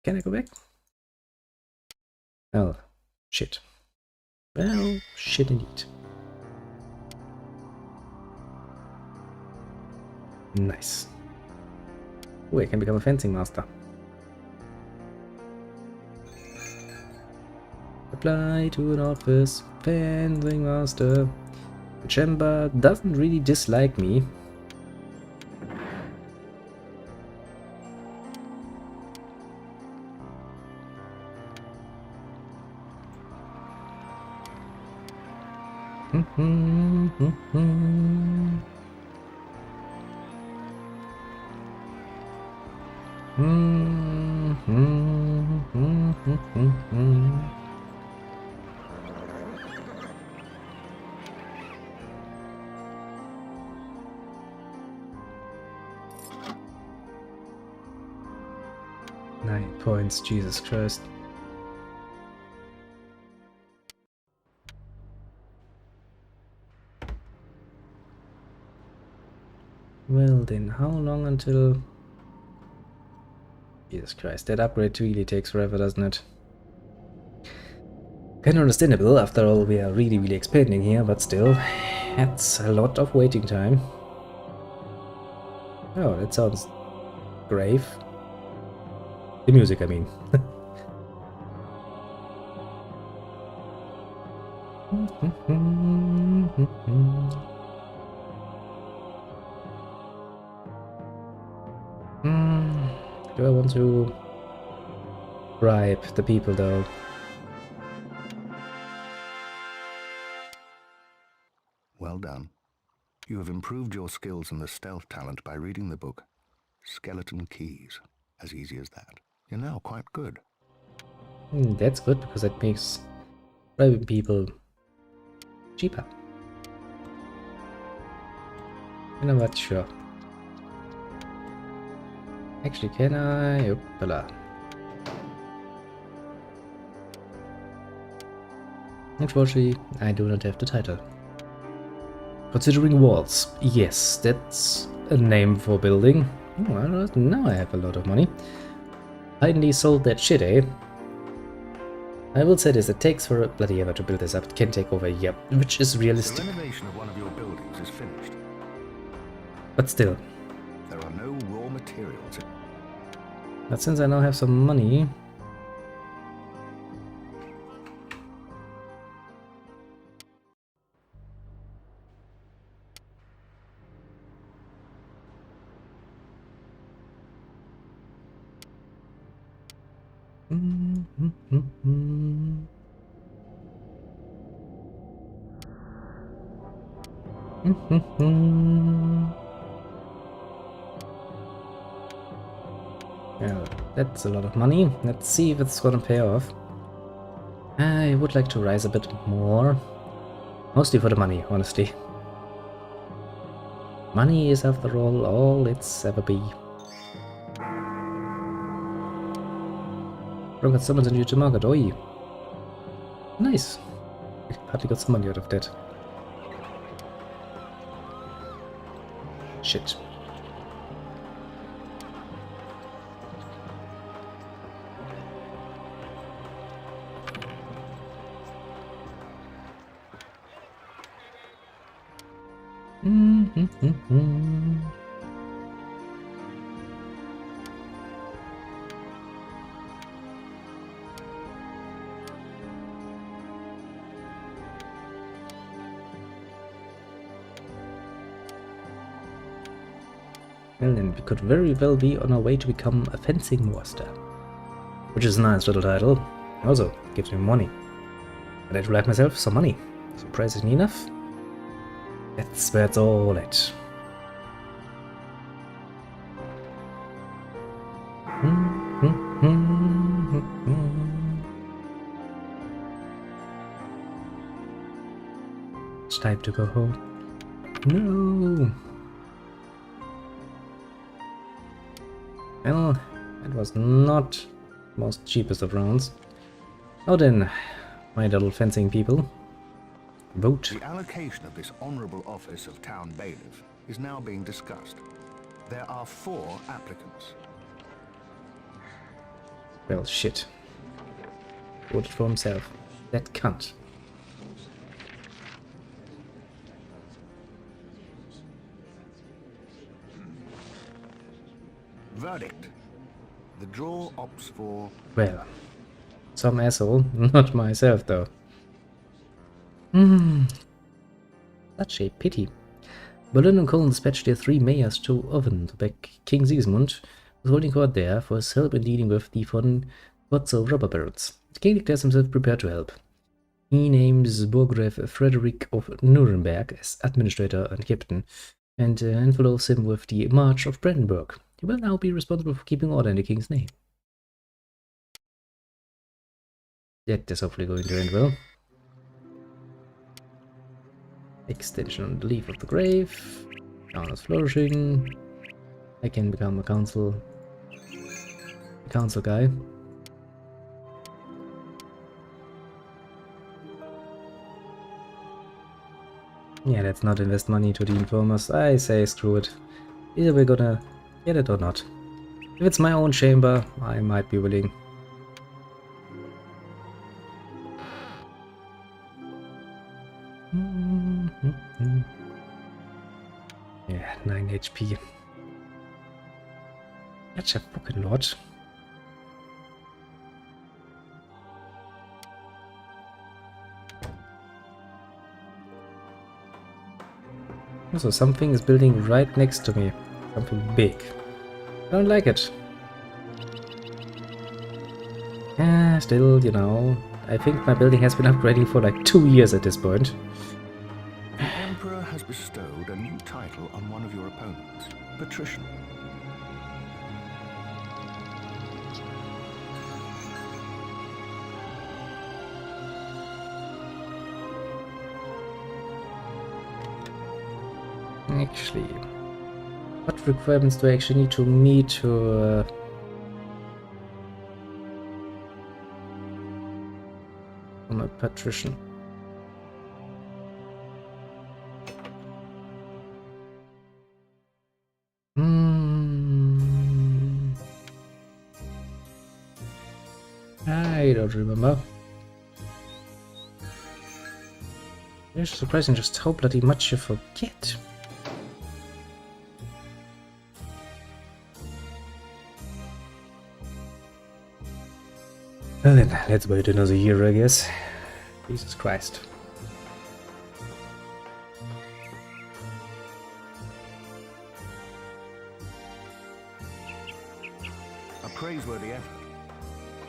Can I go back? Oh, shit. Well, shit indeed. Nice. Oh, I can become a fencing master. Apply to an office, fencing master. The chamber doesn't really dislike me. Nine points, Jesus Christ. Well then, how long until... Jesus Christ, that upgrade really takes forever, doesn't it? Kind of understandable, after all we are really expanding here, but still, that's a lot of waiting time. Oh, that sounds grave. The music, I mean. Do I want to bribe the people though? Well done. You have improved your skills in the stealth talent by reading the book Skeleton Keys. As easy as that. You're now quite good. That's good because that makes bribing people cheaper. You know what? Sure. Actually, can I? Oopala. Unfortunately, I do not have the title. Considering walls. Yes, that's a name for building. Oh, now I have a lot of money. Finally sold that shit, eh? I will say this, it takes for a bloody ever to build this up. It can take over a year, which is realistic. The renovation of one of your buildings is finished. But still. There are no raw materials. But since I now have some money... Well, that's a lot of money. Let's see if it's gonna pay off. I would like to rise a bit more. Mostly for the money, honestly. Money is, after all it's ever be. Bro got someone new to market, oi. Nice. I hardly got some money out of that. Shit. Well, then we could very well be on our way to become a fencing master. Which is a nice little title. Also, gives me money. And I do like myself some money. Surprisingly enough. That's where it's all at. It's time to go home. No! Well, it was not the most cheapest of rounds. Now then, my little fencing people. Vote. The allocation of this honourable office of town bailiff is now being discussed. There are 4 applicants. Well, shit. Voted for himself. That cunt. Verdict. The draw opts for... Well, some asshole. Not myself, though. Such a pity. Berlin and Cologne dispatched their 3 mayors to Oven to back King Sigismund, was holding court there for his help in dealing with the von Gotzo robber barons. The king declares himself prepared to help. He names Burgraf Frederick of Nuremberg as administrator and captain, and envelopes him with the March of Brandenburg. He will now be responsible for keeping order in the king's name. That is hopefully going to end well. Extension on the leaf of the grave. Town is flourishing. I can become a council guy. Yeah, let's not invest money to the informers. I say screw it. Either we're gonna get it or not. If it's my own chamber, I might be willing. Yeah, 9 HP. Such a fucking lot. So something is building right next to me. Something big. I don't like it. Still, you know, I think my building has been upgrading for like 2 years at this point. The Emperor has bestowed a new title on one of your opponents, Patrician. Actually, what requirements do I actually need to meet to I'm a patrician? I don't remember. It's surprising just how bloody much you forget. Well then, let's wait another year, I guess. Jesus Christ. A praiseworthy effort.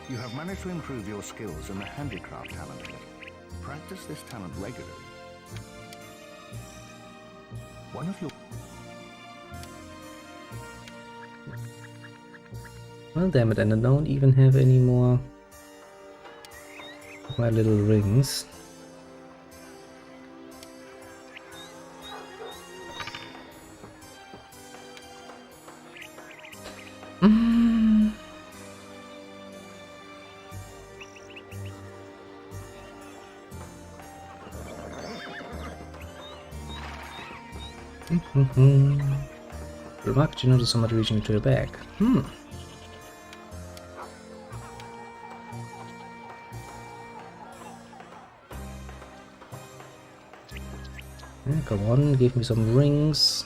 You have managed to improve your skills in the handicraft talent a little. Practice this talent regularly. One of your... Well, damn it, and I don't even have any more of my little rings. Remarked you notice somebody reaching into your bag. Yeah, come on, give me some rings.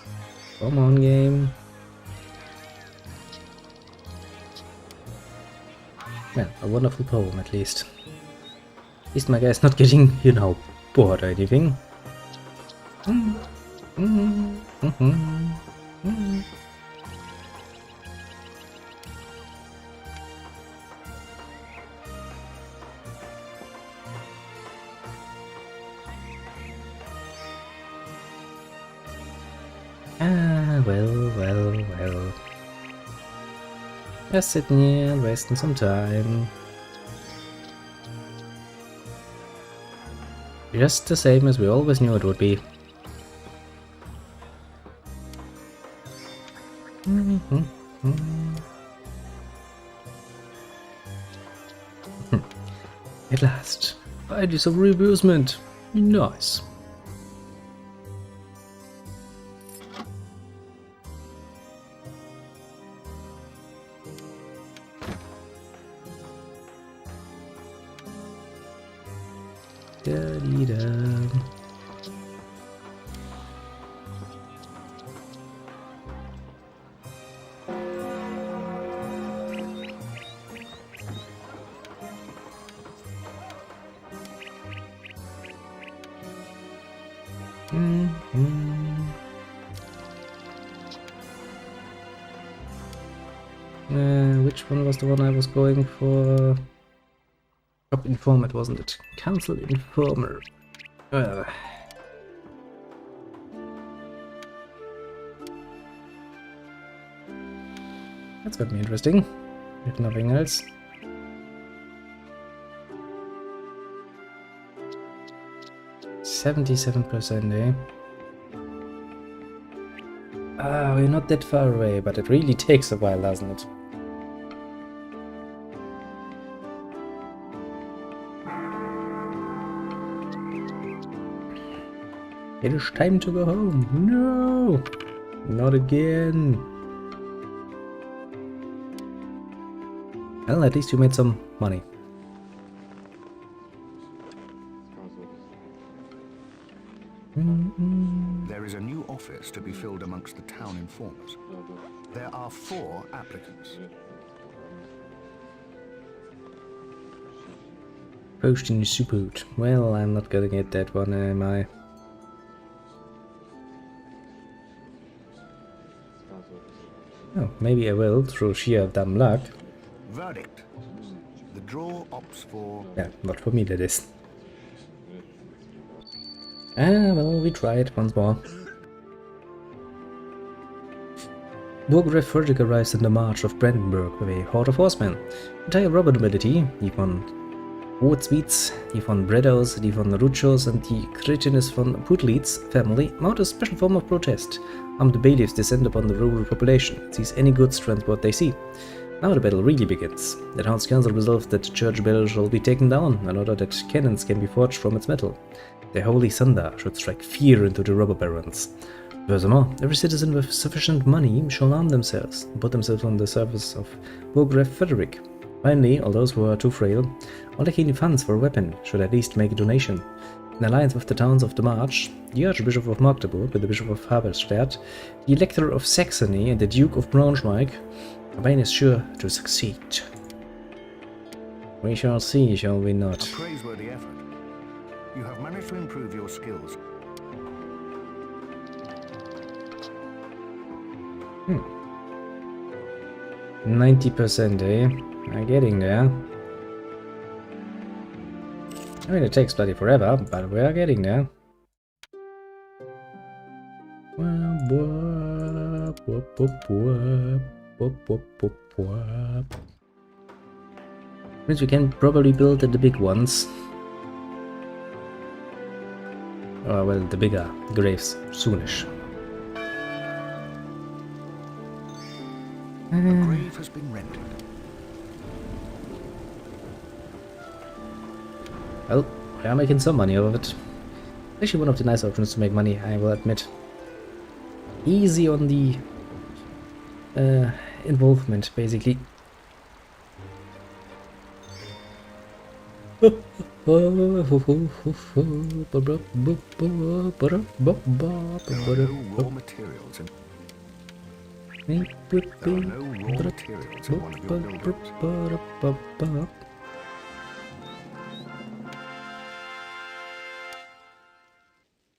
Come on, game. Well, a wonderful poem at least. At least my guy's not getting, you know, bored or anything. Well. Just sitting here and wasting some time. Just the same as we always knew it would be. At last, I do some reimbursement. Nice. Da-dee-da. Which one was the one I was going for? Shop informant, wasn't it? Council informer. That's gonna be interesting, if nothing else. %, eh? Ah, we're not that far away, but it really takes a while, doesn't it? It is time to go home. No! Not again. Well, at least you made some money. There is a new office to be filled amongst the town informers. There are 4 applicants. Potion support. Well, I'm not gonna get that one, am I? Oh, maybe I will, through sheer dumb luck. Verdict. The draw opts for... Yeah, not for me, that is. Ah, well, we tried once more. Burggraf Frederick arrives in the march of Brandenburg with a horde of horsemen. Entire robber nobility, die von Rothswiets, die von Bredows, die von Ruchos and the Kretinus von Putlitz family mount a special form of protest. Armed bailiffs descend upon the rural population and seize any goods transport they see. Now the battle really begins. The town's council resolves that the church bell shall be taken down in order that cannons can be forged from its metal. The holy thunder should strike fear into the robber barons. Furthermore, every citizen with sufficient money shall arm themselves and put themselves on the service of Burggraf Frederick. Finally, all those who are too frail or lacking funds for a weapon should at least make a donation. In alliance with the towns of the March, the Archbishop of Magdeburg with the Bishop of Halberstadt, the Elector of Saxony and the Duke of Braunschweig, Albania is sure to succeed. We shall see, shall we not? A praiseworthy effort. You have managed to improve your skills. 90%, eh? I'm getting there. I mean, it takes bloody forever, but we are getting there. Means we can probably build the big ones. Well, the bigger graves soonish. A grave has been rented. Well, we are making some money out of it. Actually, one of the nice options to make money, I will admit. Easy on the involvement, basically. There are no raw materials in... There are no raw materials in one of your buildings.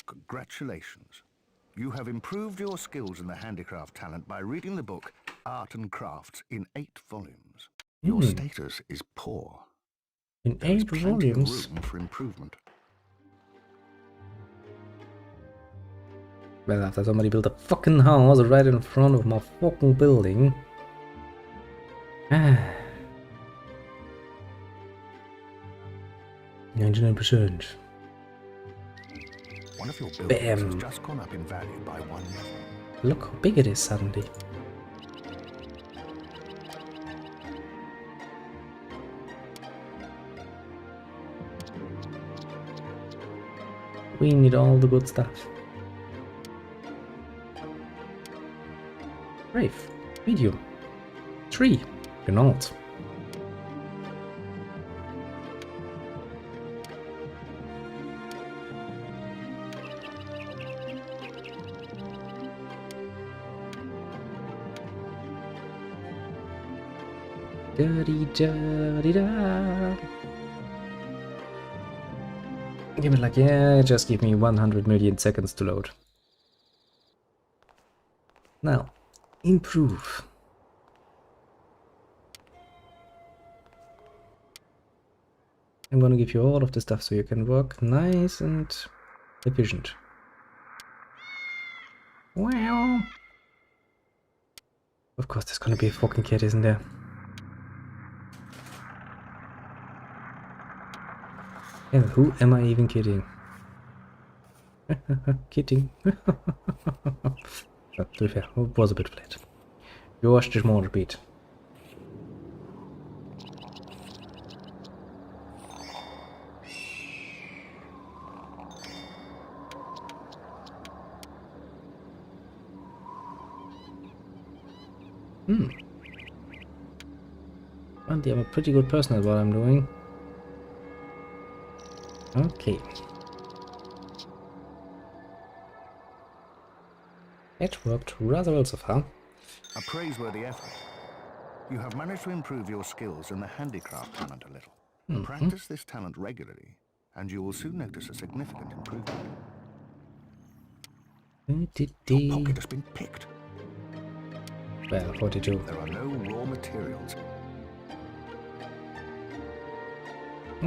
Congratulations. You have improved your skills in the handicraft talent by reading the book Art and Crafts in 8 volumes. Your status is poor. In There is 8 plenty of volumes? room for improvement. Well, after somebody built a fucking house right in front of my fucking building. 99%. One of your buildings Bam. has just gone up in value by 1 level. Look how big it is suddenly. We need all the good stuff. Brave. Medium. 3. Genau. Da-dee-da-dee-da. Give it like, yeah, just give me 100 million seconds to load. Now, improve. I'm gonna give you all of the stuff so you can work nice and efficient. Wow. Of course, there's gonna be a fucking cat, isn't there? And who am I even kidding? Kidding. But to be fair, it was a bit flat. You watched it more repeat. Andy, I'm a pretty good person at what I'm doing. Okay. It worked rather well so far. A praiseworthy effort. You have managed to improve your skills in the handicraft talent a little. Practice this talent regularly, and you will soon notice a significant improvement. Your pocket has been picked. Well, 42. There are no raw materials.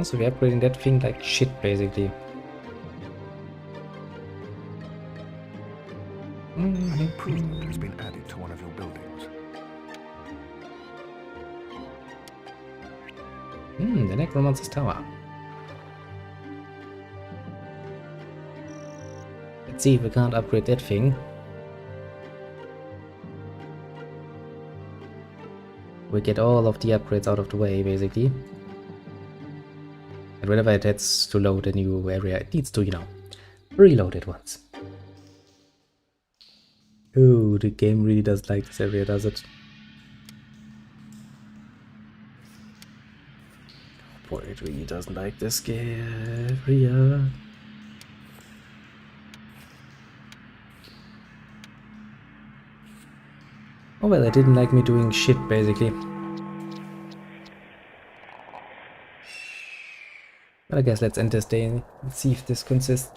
So we're upgrading that thing like shit, basically. An improvement has been added to one of your buildings. The Necromancer's Tower. Let's see if we can't upgrade that thing. We get all of the upgrades out of the way, basically. And whenever it heads to load a new area, it needs to, you know, reload it once. Oh, the game really does like this area, does it? Oh boy, it really doesn't like this area. Oh well, it didn't like me doing shit, basically. But I guess let's end this day and see if this consists.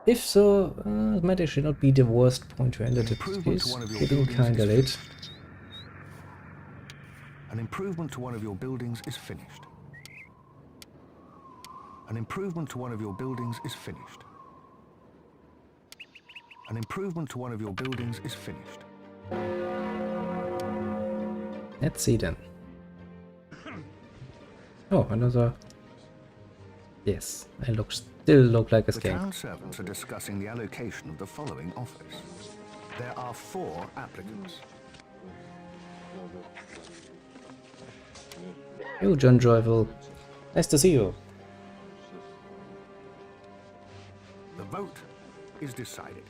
If so, it might actually not be the worst point to end it. It is getting kinda late. An improvement to one of your buildings is finished. An improvement to one of your buildings is finished. An improvement to one of your buildings is finished. Let's see then. Oh, another. Yes, I still look like a The skank. town servants are discussing the allocation of the following office. There are 4 applicants. Yo, John Joyful. Nice to see you. The vote is decided.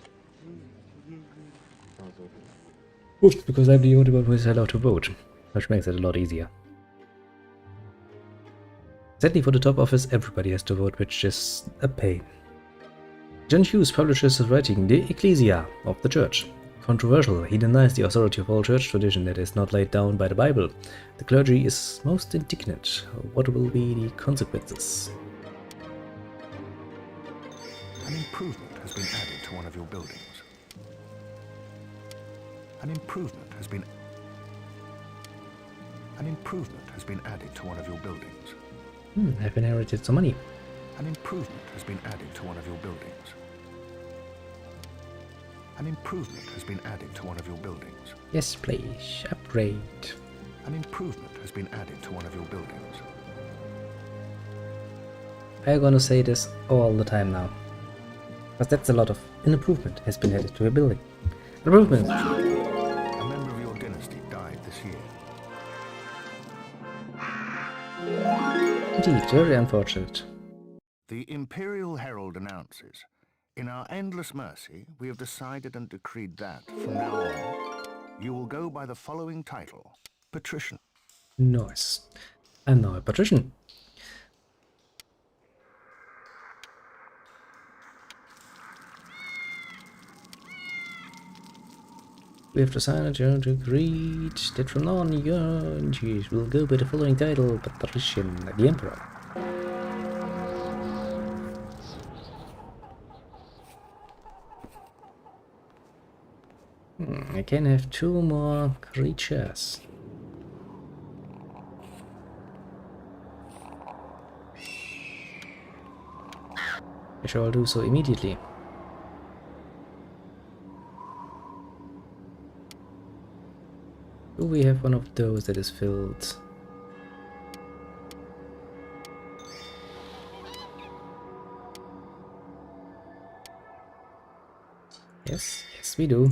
Oof, because I'm the only one who is allowed to vote, which makes it a lot easier. Sadly, for the top office, everybody has to vote, which is a pain. John Hughes publishes his writing, The Ecclesia of the Church. Controversial, he denies the authority of all church tradition that is not laid down by the Bible. The clergy is most indignant. What will be the consequences? An improvement has been added to one of your buildings. An improvement has been added to one of your buildings. I've inherited some money. An improvement has been added to one of your buildings. An improvement has been added to one of your buildings. Yes, please. Upgrade. An improvement has been added to one of your buildings. I'm gonna say this all the time now. Because that's a lot of an improvement has been added to a building. Improvement. A member of your dynasty died this year. Indeed, very unfortunate. The Imperial Herald announces, in our endless mercy, we have decided and decreed that, from now on, you will go by the following title, Patrician. Nice. I'm now a patrician. We have decided and agreed that from now on you will go by the following title, Patrician, the Emperor. I can have 2 more creatures. I shall do so immediately. Do we have one of those that is filled? Yes, yes we do.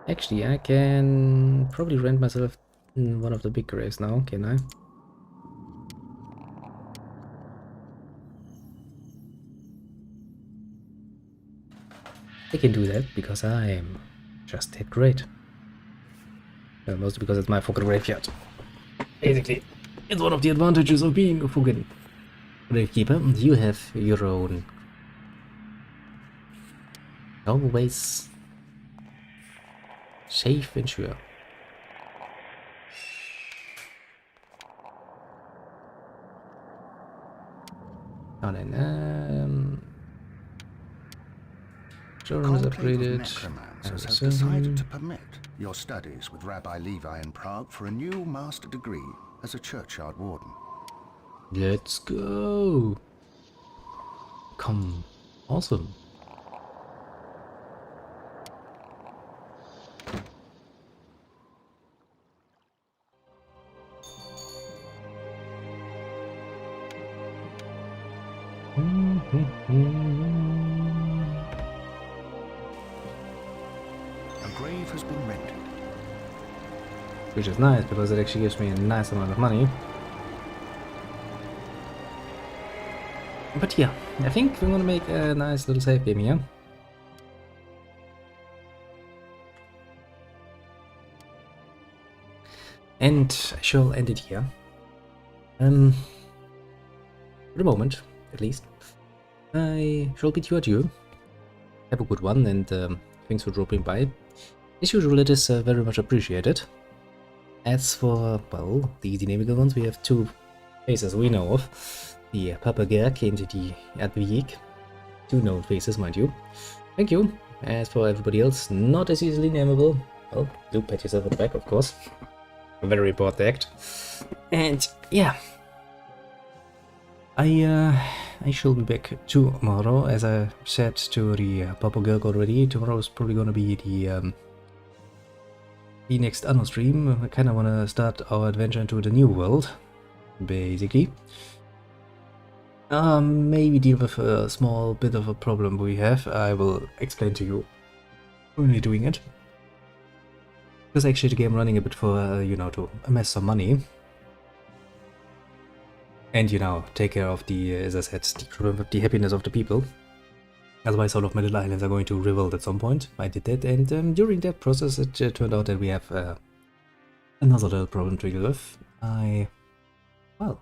Actually, I can probably rent myself one of the big graves now, can I? I can do that because I'm just that great. Well, mostly because it's my fucking graveyard. Basically, it's one of the advantages of being a fucking gravekeeper. You have your own. Always safe and sure. Now then, Showroom is Conclave of upgraded. necromancers have Awesome. decided to permit your studies with Rabbi Levi in Prague for a new master degree as a churchyard warden. Let's go. Come. Awesome. A grave has been rented. Which is nice because it actually gives me a nice amount of money. But yeah, I think we're gonna make a nice little save game here. And I shall end it here. For the moment, at least. I shall bid you adieu. Have a good one, and thanks for dropping by. As usual, it is very much appreciated. As for, well, the easy naming ones, we have two faces we know of. The Papa Gerk and the Advig. Two known faces, mind you. Thank you. As for everybody else, not as easily nameable, well, do pat yourself on the back, of course. A very important act. And yeah, I shall be back tomorrow. As I said to the Papa Gerk already, tomorrow is probably gonna be the next Anno stream. I kind of want to start our adventure into the new world, basically. Maybe deal with a small bit of a problem we have. I will explain to you when we're doing it. Because actually the game running a bit for, you know, to amass some money. And, you know, take care of the, as I said, the happiness of the people. Otherwise all of my little islands are going to revolt at some point. I did that, and during that process it turned out that we have another little problem to deal with. Well,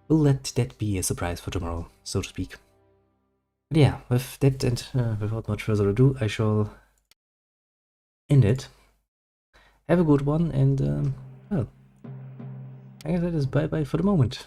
we'll let that be a surprise for tomorrow, so to speak. But yeah, with that and without much further ado, I shall end it. Have a good one, and well, I guess that is bye-bye for the moment.